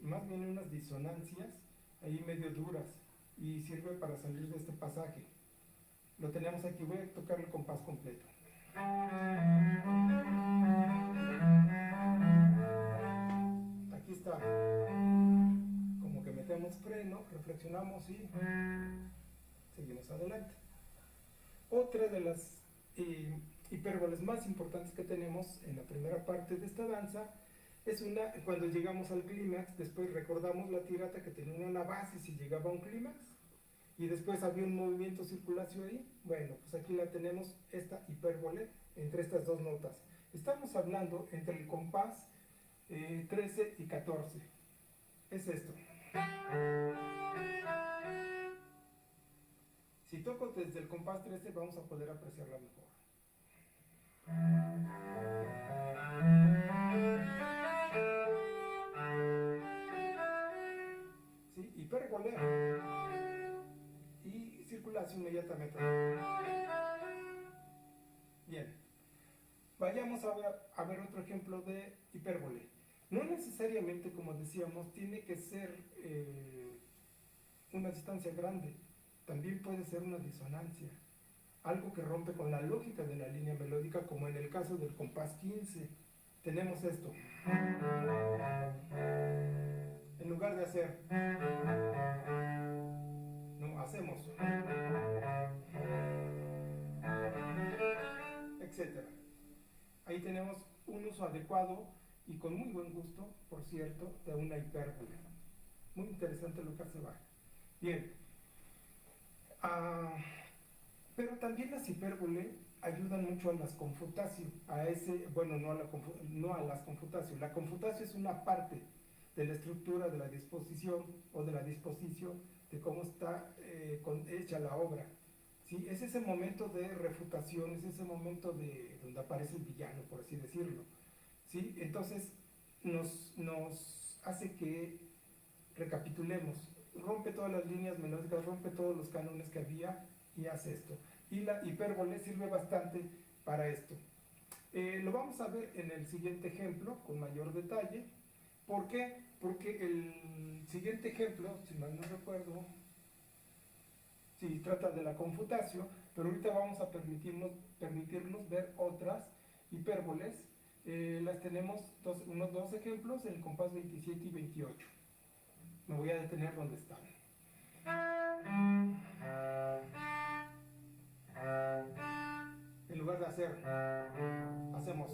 más bien unas disonancias, ahí medio duras, y sirve para salir de este pasaje. Lo tenemos aquí, voy a tocar el compás completo. Aquí está. Como que metemos freno, reflexionamos y seguimos adelante. Otra de las hipérboles más importantes que tenemos en la primera parte de esta danza es cuando llegamos al clímax, después recordamos la tirata que tenía una base si llegaba a un clímax, y después había un movimiento circulacio ahí. Bueno, pues aquí la tenemos, esta hipérbole entre estas dos notas. Estamos hablando entre el compás 13 y 14. Es esto. Si toco desde el compás 13 vamos a poder apreciarla mejor. ¿Sí? Hipérbole y circulación inmediatamente. Bien, vayamos ahora a ver otro ejemplo de hipérbole. No necesariamente, como decíamos, tiene que ser una distancia grande, también puede ser una disonancia, algo que rompe con la lógica de la línea melódica, como en el caso del compás 15. Tenemos esto. En lugar de hacer, no, hacemos, etc. Ahí tenemos un uso adecuado y con muy buen gusto, por cierto, de una hipérbole. Muy interesante lo que hace Bach. Bien. Pero también las hipérboles ayudan mucho a las confutatio, no a las confutatio. La confutatio es una parte de la estructura de la disposición o de la disposición de cómo está hecha la obra. ¿Sí? Es ese momento de refutación, es ese momento donde aparece el villano, por así decirlo. ¿Sí? Entonces nos hace que recapitulemos, rompe todas las líneas melódicas, rompe todos los cánones que había y hace esto. Y la hipérbole sirve bastante para esto. Lo vamos a ver en el siguiente ejemplo con mayor detalle. ¿Por qué? Porque el siguiente ejemplo, si mal no recuerdo, sí, trata de la confutatio, pero ahorita vamos a permitirnos ver otras hipérboles. Las tenemos unos dos ejemplos en el compás 27 y 28. Me voy a detener donde están. En lugar de hacer, hacemos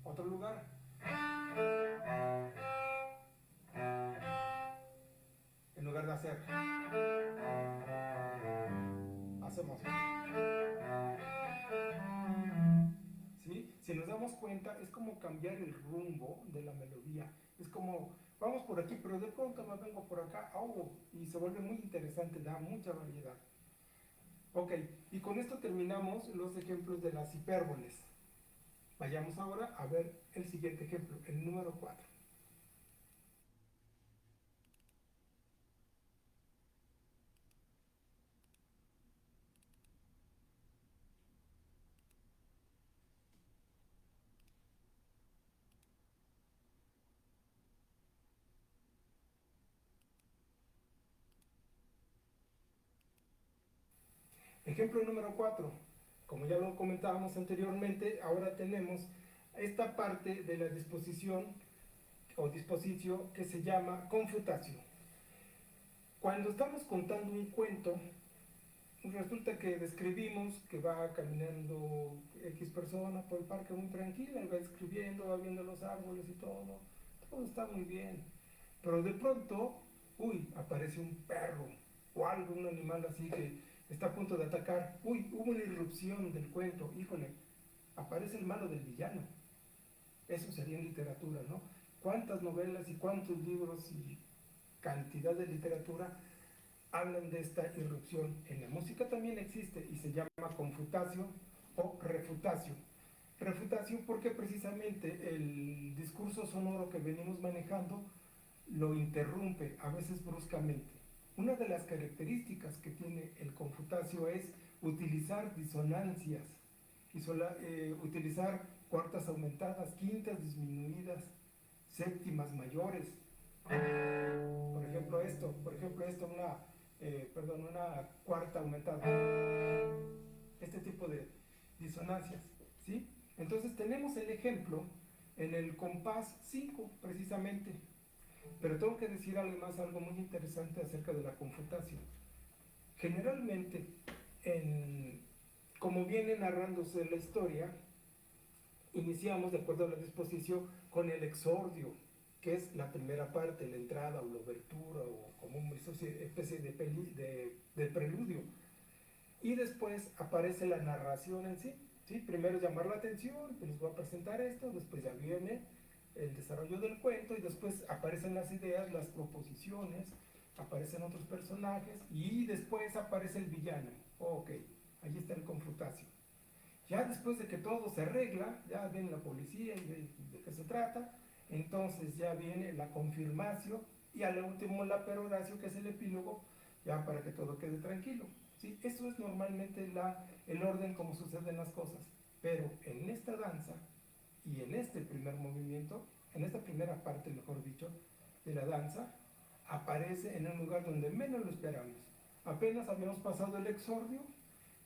otro lugar. En lugar de hacer, hacemos. ¿Sí? Si nos damos cuenta, es como cambiar el rumbo de la melodía. Es como, vamos por aquí, pero de pronto me vengo por acá, y se vuelve muy interesante, da mucha variedad. Ok, y con esto terminamos los ejemplos de las hipérboles. Vayamos ahora a ver el siguiente ejemplo, el número 4. Ejemplo número 4. Como ya lo comentábamos anteriormente, ahora tenemos esta parte de la disposición o disposicio que se llama confutatio. Cuando estamos contando un cuento, resulta que describimos que va caminando X persona por el parque muy tranquila, y va escribiendo, va viendo los árboles y todo está muy bien. Pero de pronto uy, aparece un perro o algo, un animal así que está a punto de atacar, uy, hubo una irrupción del cuento, híjole, aparece el malo del villano. Eso sería en literatura, ¿no? ¿Cuántas novelas y cuántos libros y cantidad de literatura hablan de esta irrupción? En la música también existe y se llama confutatio o refutatio. Refutatio porque precisamente el discurso sonoro que venimos manejando lo interrumpe, a veces bruscamente. Una de las características que tiene el confutatio es utilizar disonancias, utilizar cuartas aumentadas, quintas disminuidas, séptimas mayores. Por ejemplo esto, una cuarta aumentada. Este tipo de disonancias, ¿sí? Entonces tenemos el ejemplo en el compás 5, precisamente. Pero tengo que decir además algo muy interesante acerca de la confutación. Generalmente, como viene narrándose la historia, iniciamos, de acuerdo a la disposición, con el exordio, que es la primera parte, la entrada o la obertura, o como una especie de preludio. Y después aparece la narración en sí. ¿Sí? Primero llamar la atención, pues les voy a presentar esto, después ya viene el desarrollo del cuento y después aparecen las ideas, las proposiciones, aparecen otros personajes y después aparece el villano. Ok, ahí está el confutacio. Ya después de que todo se arregla, ya viene la policía y de qué se trata, entonces ya viene la confirmación y al último la peroratio, que es el epílogo, ya para que todo quede tranquilo. ¿Sí? Eso es normalmente el orden como suceden las cosas. Pero en esta danza y en este primer movimiento, en esta primera parte, mejor dicho, de la danza, aparece en un lugar donde menos lo esperamos. Apenas habíamos pasado el exordio,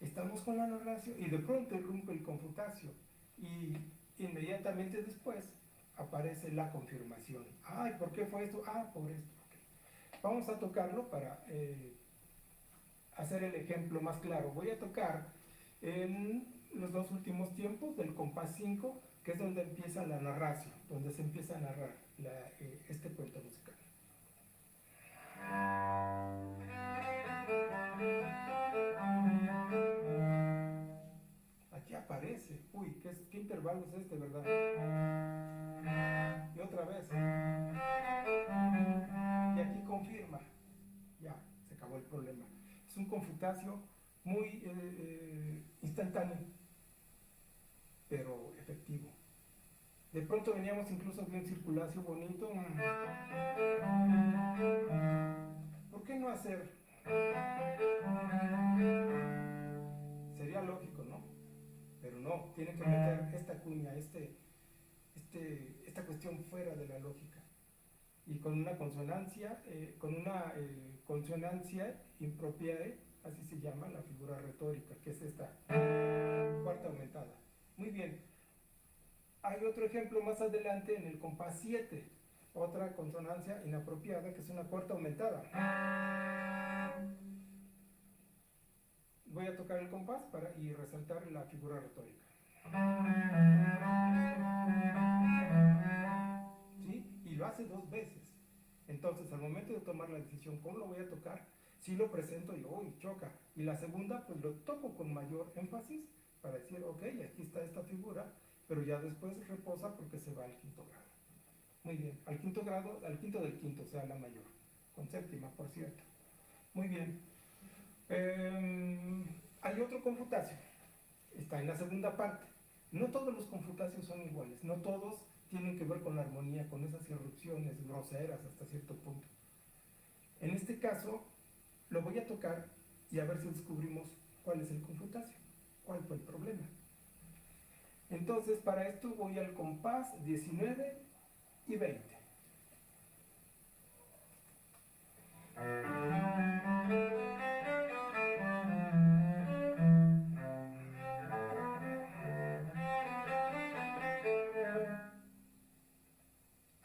estamos con la narración y de pronto irrumpe el confutatio y inmediatamente después aparece la confirmación. Ay, ¿por qué fue esto? Ah, por esto. Okay. Vamos a tocarlo para hacer el ejemplo más claro. Voy a tocar en los dos últimos tiempos del compás 5, que es donde empieza la narración, donde se empieza a narrar este cuento musical. Aquí aparece, uy, ¿qué intervalo es este, verdad? Y otra vez. Y aquí confirma. Ya, se acabó el problema. Es un confutatio muy instantáneo, pero efectivo. De pronto veníamos incluso de un circulacio bonito. ¿Por qué no hacer? Sería lógico, ¿no? Pero no, tiene que meter esta cuña, esta cuestión fuera de la lógica. Y con una consonancia, consonancia impropiae, así se llama la figura retórica, que es esta cuarta aumentada. Muy bien. Hay otro ejemplo más adelante en el compás 7, otra consonancia inapropiada, que es una cuarta aumentada. Voy a tocar el compás y resaltar la figura retórica. ¿Sí? Y lo hace dos veces. Entonces, al momento de tomar la decisión, ¿cómo lo voy a tocar? Si lo presento y uy, choca. Y la segunda, pues lo toco con mayor énfasis para decir, ok, aquí está esta figura, pero ya después reposa porque se va al quinto grado. Muy bien, al quinto grado, al quinto del quinto, o sea, la mayor, con séptima, por cierto. Muy bien. Hay otro confutacio, está en la segunda parte. No todos los confutacios son iguales, no todos tienen que ver con la armonía, con esas irrupciones groseras hasta cierto punto. En este caso, lo voy a tocar y a ver si descubrimos cuál es el confutacio, cuál fue el problema. Entonces, para esto voy al compás 19 y 20.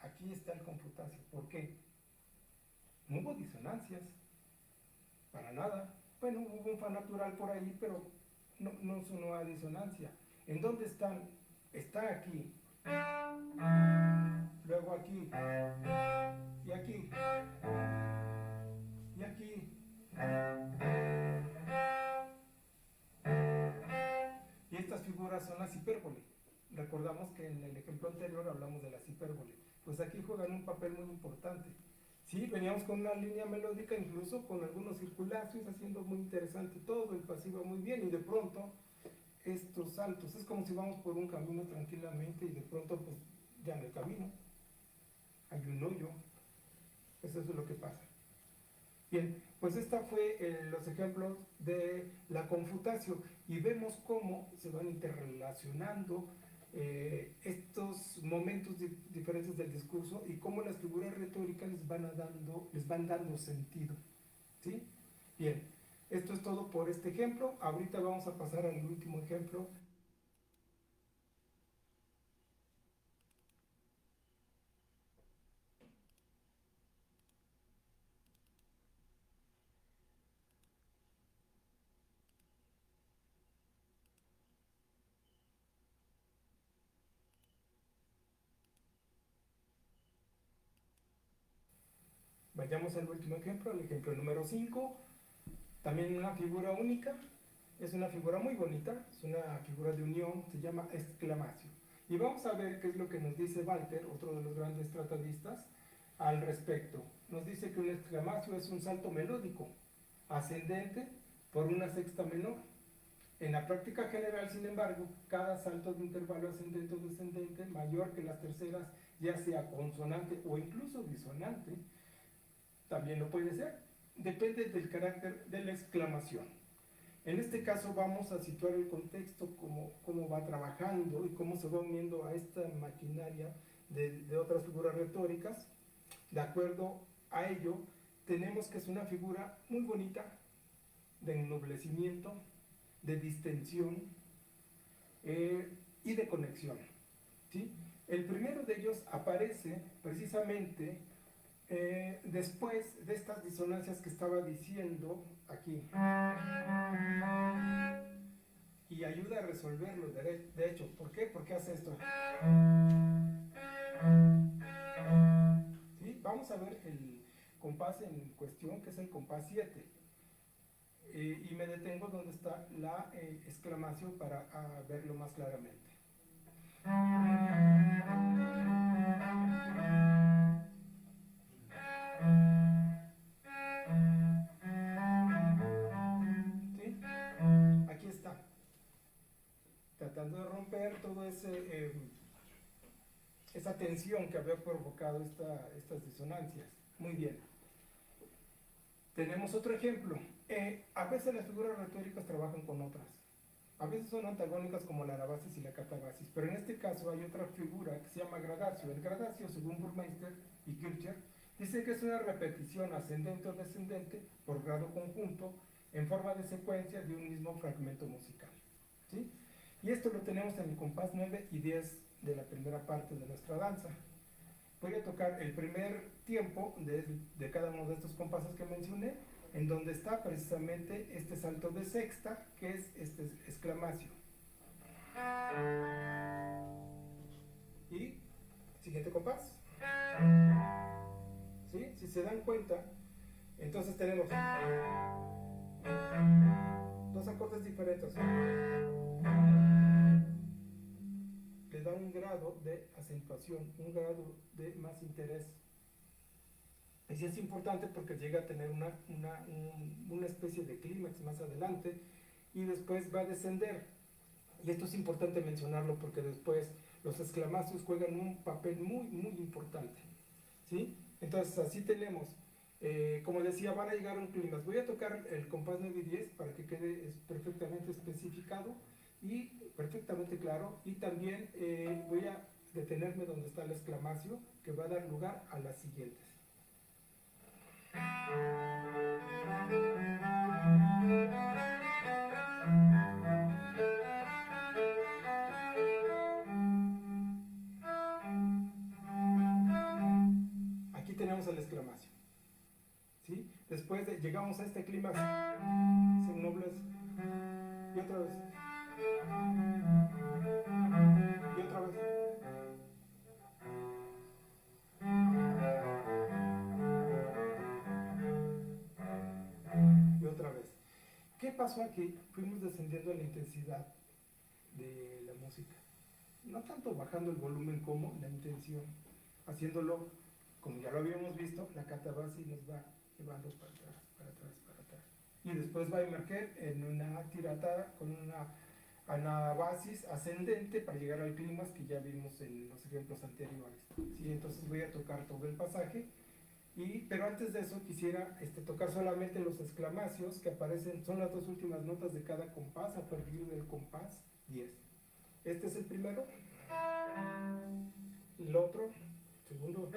Aquí está el confutacio. ¿Por qué? No hubo disonancias, para nada. Bueno, hubo un fa natural por ahí, pero no sonó a disonancia. ¿En dónde están? Está aquí, luego aquí y aquí. las hipérboles. Recordamos que en el ejemplo anterior hablamos de las hipérboles. Pues aquí juegan un papel muy importante. Sí, veníamos con una línea melódica, incluso con algunos circulacios, haciendo muy interesante todo, el pasivo muy bien, y de pronto estos saltos, es como si vamos por un camino tranquilamente y de pronto pues ya en el camino hay un hoyo. Eso es lo que pasa. Bien, pues esta fue los ejemplos de la confutatio y vemos cómo se van interrelacionando estos momentos diferentes del discurso y cómo las figuras retóricas les van dando sentido. ¿Sí? Bien, esto es todo por este ejemplo. Ahorita vamos a pasar al último ejemplo. Vayamos al último ejemplo, el ejemplo número 5. También una figura única, es una figura muy bonita, es una figura de unión, se llama exclamación. Y vamos a ver qué es lo que nos dice Walter, otro de los grandes tratadistas, al respecto. Nos dice que un exclamación es un salto melódico, ascendente por una sexta menor. En la práctica general, sin embargo, cada salto de intervalo ascendente o descendente mayor que las terceras, ya sea consonante o incluso disonante, también lo puede ser. Depende del carácter de la exclamación. En este caso vamos a situar el contexto, cómo va trabajando y cómo se va uniendo a esta maquinaria de otras figuras retóricas. De acuerdo a ello, tenemos que es una figura muy bonita de ennoblecimiento, de distensión y de conexión. ¿Sí? El primero de ellos aparece precisamente después de estas disonancias que estaba diciendo aquí, y ayuda a resolverlo de hecho. ¿Por qué? ¿Por qué hace esto? ¿Sí? Vamos a ver el compás en cuestión, que es el compás 7, y me detengo donde está la exclamación para verlo más claramente. ¿Sí? Aquí está, tratando de romper todo esa tensión que había provocado estas disonancias. Muy bien. Tenemos otro ejemplo. A veces las figuras retóricas trabajan con otras. A veces son antagónicas como la anabasis y la catabasis, pero en este caso hay otra figura que se llama gradacio. El gradacio, según Burmeister y Kircher, dice que es una repetición ascendente o descendente por grado conjunto en forma de secuencia de un mismo fragmento musical. ¿Sí? Y esto lo tenemos en el compás 9 y 10 de la primera parte de nuestra danza. Voy a tocar el primer tiempo de cada uno de estos compases que mencioné, en donde está precisamente este salto de sexta, que es este exclamación. Y siguiente compás. ¿Sí? Si se dan cuenta, entonces tenemos dos acordes diferentes. Le da un grado de acentuación, un grado de más interés. Y sí es importante porque llega a tener una especie de clímax más adelante y después va a descender. Y esto es importante mencionarlo porque después los exclamacios juegan un papel muy, muy importante. ¿Sí? Entonces así tenemos, como decía, van a llegar a un clímax. Voy a tocar el compás 9 y 10 para que quede perfectamente especificado y perfectamente claro. Y también voy a detenerme donde está el exclamacio, que va a dar lugar a las siguientes. Aquí tenemos el exclamación. ¿Sí? Después llegamos a este clímax, se ennoblece. Y otra vez. Y otra vez. Y otra vez. ¿Qué pasó aquí? Fuimos descendiendo en la intensidad de la música. No tanto bajando el volumen como la intención, haciéndolo, como ya lo habíamos visto, la catabasi nos va llevando para atrás, para atrás, para atrás. Y después va a emerger en una tirata con una anabasis ascendente para llegar al clímax que ya vimos en los ejemplos anteriores. ¿Sí? Entonces voy a tocar todo el pasaje, pero antes de eso quisiera tocar solamente los exclamacios que aparecen, son las dos últimas notas de cada compás a partir del compás 10. Este es el primero, el otro, segundo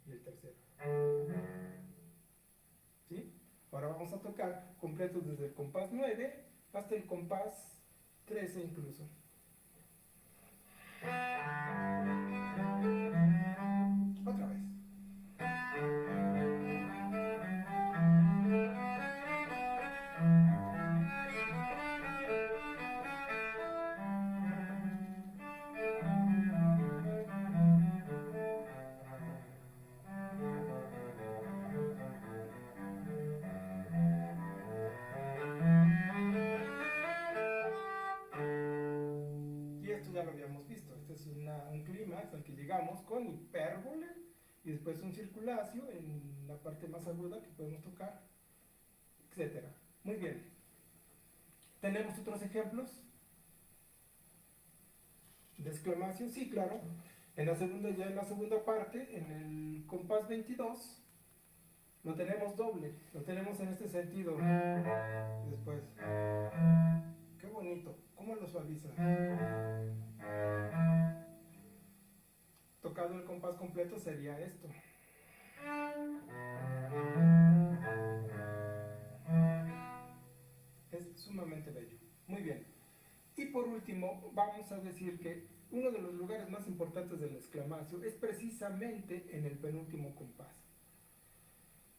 y el tercero. ¿Sí? Ahora vamos a tocar completos desde el compás 9 hasta el compás 13 incluso. Otra vez. Y esto ya lo habíamos visto. Este es un clímax al que llegamos con hipérbole y después un circulacio en la parte más aguda que podemos tocar, etc. Muy bien. ¿Tenemos otros ejemplos de exclamación? Sí, claro. Ya en la segunda parte, en el compás 22, lo tenemos doble. Lo tenemos en este sentido. Y después. Qué bonito. ¿Cómo lo suaviza? Tocado el compás completo sería esto. Es sumamente bello. Muy bien. Y por último, vamos a decir que uno de los lugares más importantes del exclamacio es precisamente en el penúltimo compás.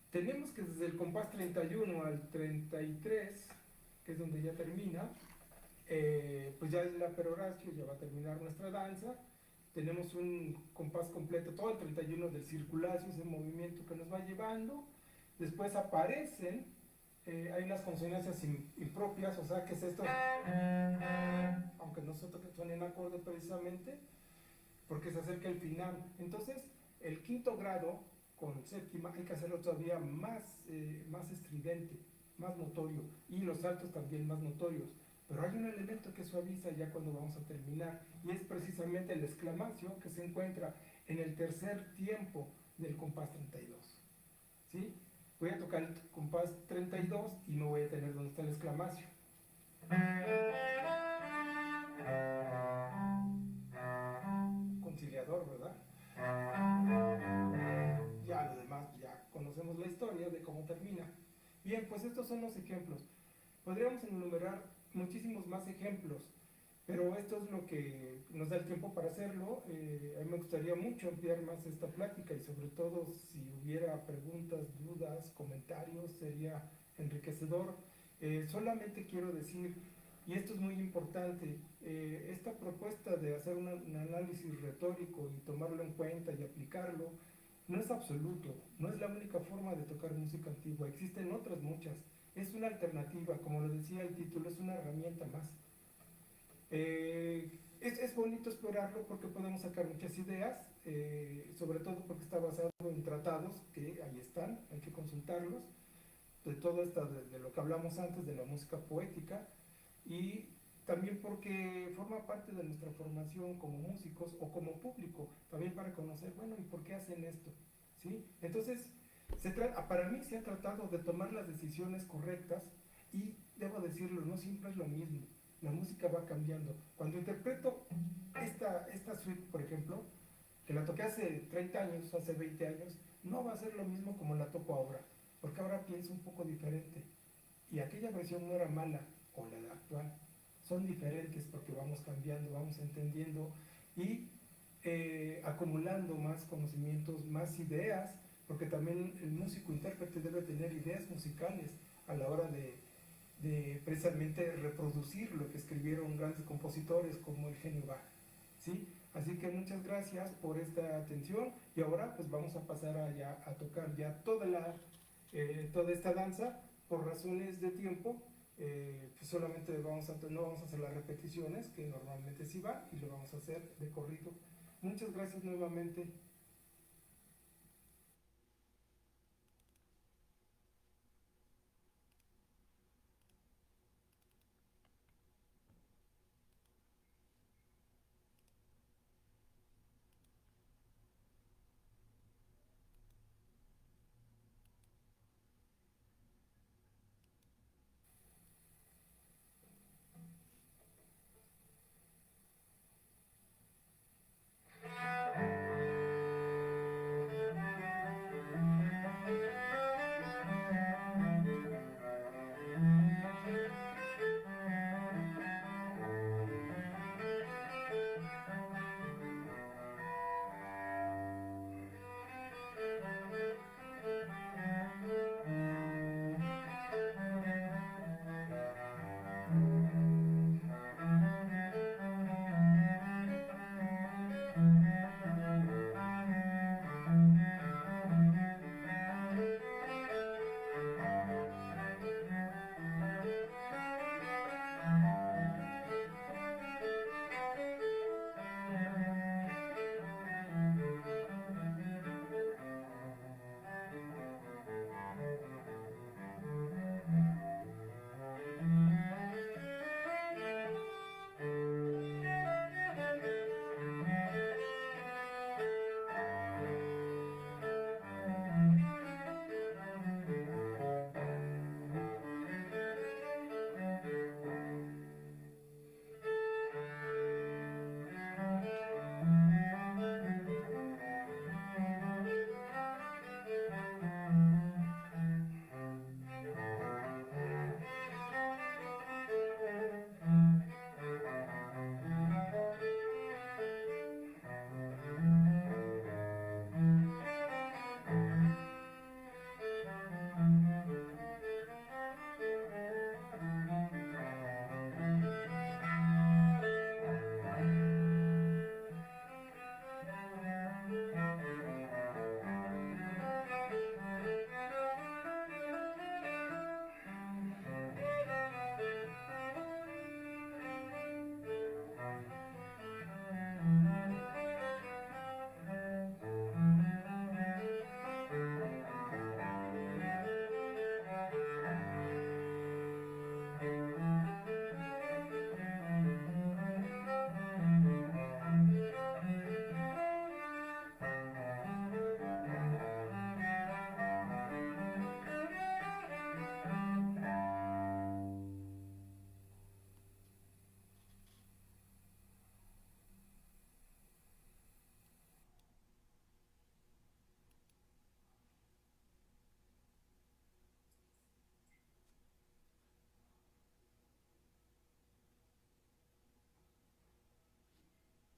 Tenemos que desde el compás 31 al 33, que es donde ya termina, pues ya es la peroratio, ya va a terminar nuestra danza. Tenemos un compás completo, todo el 31 del circulacio, ese movimiento que nos va llevando. Después aparecen, hay unas consonancias impropias, o sea, ¿qué es esto? Aunque no suene en acorde precisamente, porque se acerca el final. Entonces, el quinto grado con séptima hay que hacerlo todavía más estridente, más notorio, y los saltos también más notorios. Pero hay un elemento que suaviza ya cuando vamos a terminar, y es precisamente el exclamacio que se encuentra en el tercer tiempo del compás 32. ¿Sí? Voy a tocar el compás 32 y no voy a tener donde está el exclamacio. Conciliador, ¿verdad? Ya lo demás, ya conocemos la historia de cómo termina. Bien, pues estos son los ejemplos. Podríamos enumerar muchísimos más ejemplos, pero esto es lo que nos da el tiempo para hacerlo. A mí me gustaría mucho ampliar más esta plática y sobre todo si hubiera preguntas, dudas, comentarios, sería enriquecedor. Solamente quiero decir, y esto es muy importante, esta propuesta de hacer un análisis retórico y tomarlo en cuenta y aplicarlo, no es absoluto, no es la única forma de tocar música antigua, existen otras muchas. Es una alternativa, como lo decía el título, es una herramienta más. Es bonito explorarlo porque podemos sacar muchas ideas, sobre todo porque está basado en tratados que ahí están, hay que consultarlos, de todo esto, de lo que hablamos antes, de la música poética, y también porque forma parte de nuestra formación como músicos o como público, también para conocer, bueno, ¿y por qué hacen esto? ¿Sí? Entonces, para mí se ha tratado de tomar las decisiones correctas y, debo decirlo, no siempre es lo mismo. La música va cambiando. Cuando interpreto esta suite, por ejemplo, que la toqué hace 30 años, hace 20 años, no va a ser lo mismo como la toco ahora, porque ahora pienso un poco diferente. Y aquella versión no era mala, o la actual. Son diferentes porque vamos cambiando, vamos entendiendo y acumulando más conocimientos, más ideas, porque también el músico intérprete debe tener ideas musicales a la hora de precisamente reproducir lo que escribieron grandes compositores como el genio Bach. ¿Sí? Así que muchas gracias por esta atención y ahora pues vamos a pasar a tocar ya toda esta danza. Por razones de tiempo Pues solamente no vamos a hacer las repeticiones que normalmente sí va y lo vamos a hacer de corrido. Muchas gracias nuevamente.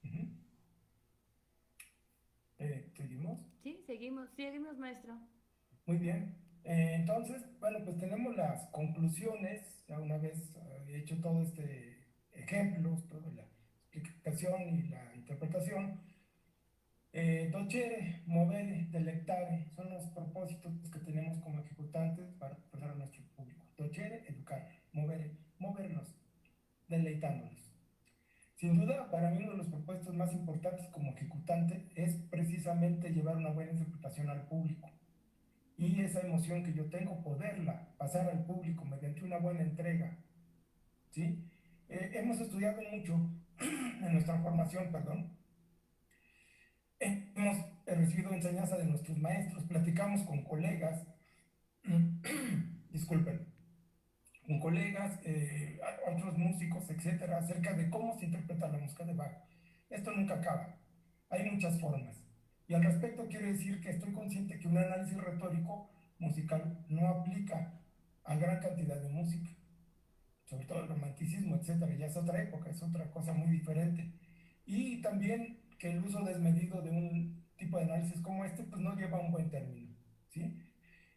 Uh-huh. ¿Seguimos? Sí, seguimos, maestro. Muy bien. Entonces, bueno, pues tenemos las conclusiones, ya una vez hecho todo este ejemplo, toda la explicación y la interpretación. Docere, movere, delectare, son los propósitos que tenemos como ejecutantes para expresar a nuestro público. Docere, educar, movere, movernos, deleitándonos. Sin duda, para mí uno de los propósitos más importantes como ejecutante es precisamente llevar una buena interpretación al público y esa emoción que yo tengo, poderla pasar al público mediante una buena entrega, ¿sí? Hemos estudiado mucho en nuestra formación, perdón, hemos recibido enseñanza de nuestros maestros, platicamos con colegas, disculpen, con colegas, otros músicos, etcétera, acerca de cómo se interpreta la música de Bach. Esto nunca acaba, hay muchas formas. Y al respecto quiero decir que estoy consciente que un análisis retórico musical no aplica a gran cantidad de música, sobre todo el romanticismo, etcétera. Ya es otra época, es otra cosa muy diferente. Y también que el uso desmedido de un tipo de análisis como este, pues no lleva a un buen término, ¿sí?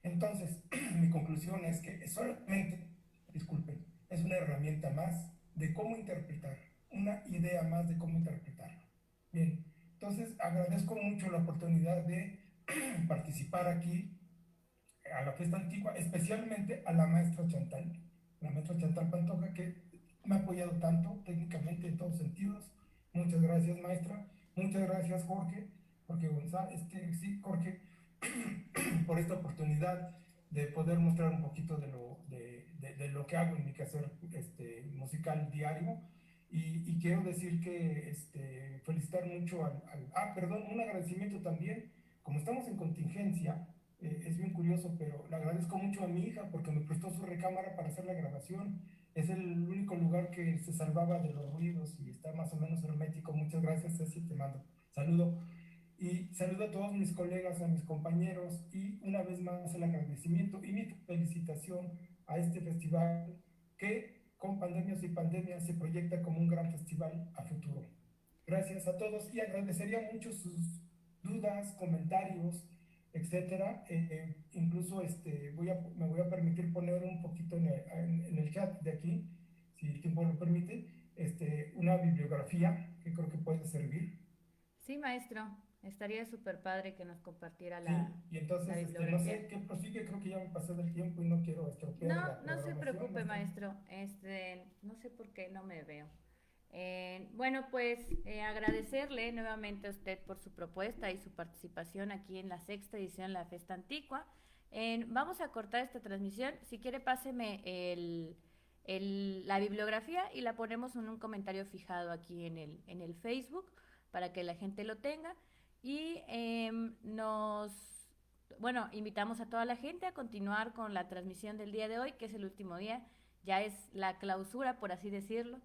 Entonces, mi conclusión es que solamente, disculpen, es una herramienta más de cómo interpretar, una idea más de cómo interpretarlo. Bien, entonces agradezco mucho la oportunidad de participar aquí a la fiesta antigua, especialmente a la maestra Chantal, la maestra Chantal Pantoja, que me ha apoyado tanto técnicamente en todos sentidos. Muchas gracias, maestra. Muchas gracias, Jorge, porque González, sí, Jorge, por esta oportunidad de poder mostrar un poquito de lo que hago en mi quehacer musical diario. Y quiero decir que felicitar mucho perdón, un agradecimiento también. Como estamos en contingencia, es bien curioso, pero le agradezco mucho a mi hija porque me prestó su recámara para hacer la grabación. Es el único lugar que se salvaba de los ruidos y está más o menos hermético. Muchas gracias, Ceci, te mando saludo. Y saludo a todos mis colegas, a mis compañeros y una vez más el agradecimiento y mi felicitación a este festival que con pandemias y pandemias se proyecta como un gran festival a futuro. Gracias a todos y agradecería mucho sus dudas, comentarios, etcétera. Incluso me voy a permitir poner un poquito en el chat de aquí, si el tiempo lo permite, una bibliografía que creo que puede servir. Sí, maestro, estaría súper padre que nos compartiera Sí, y la entonces, no bibliografía. sé qué prosigue, creo que ya me pasé del tiempo y no quiero No, estropear la no se programación, preocupe, maestra. maestro. No sé por qué no me veo. Bueno, pues agradecerle nuevamente a usted por su propuesta y su participación aquí en la sexta edición de la Festa Antigua. Vamos a cortar esta transmisión. Si quiere, páseme la bibliografía y la ponemos en un comentario fijado aquí en el Facebook para que la gente lo tenga. Y bueno, invitamos a toda la gente a continuar con la transmisión del día de hoy, que es el último día, ya es la clausura, por así decirlo.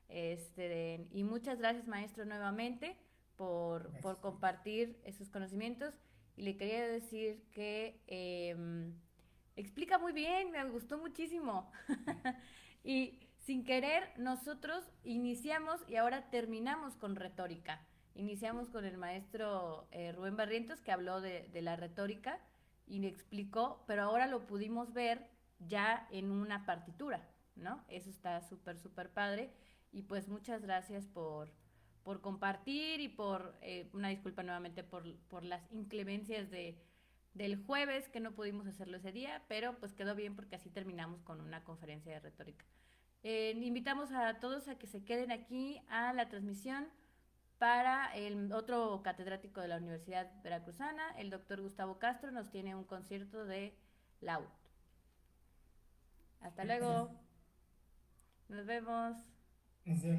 Y muchas gracias, maestro, nuevamente por Gracias. compartir esos conocimientos. Y le quería decir que explica muy bien, me gustó muchísimo. Y sin querer, nosotros iniciamos y ahora terminamos con retórica. Iniciamos con el maestro Rubén Barrientos, que habló de la retórica y le explicó, pero ahora lo pudimos ver ya en una partitura, ¿no? Eso está súper, súper padre. Y pues muchas gracias por compartir y una disculpa nuevamente por las inclemencias del jueves que no pudimos hacerlo ese día, pero pues quedó bien porque así terminamos con una conferencia de retórica. Invitamos a todos a que se queden aquí a la transmisión para el otro catedrático de la Universidad Veracruzana, el doctor Gustavo Castro, nos tiene un concierto de laúd. Hasta Gracias. luego, nos vemos. Nos vemos.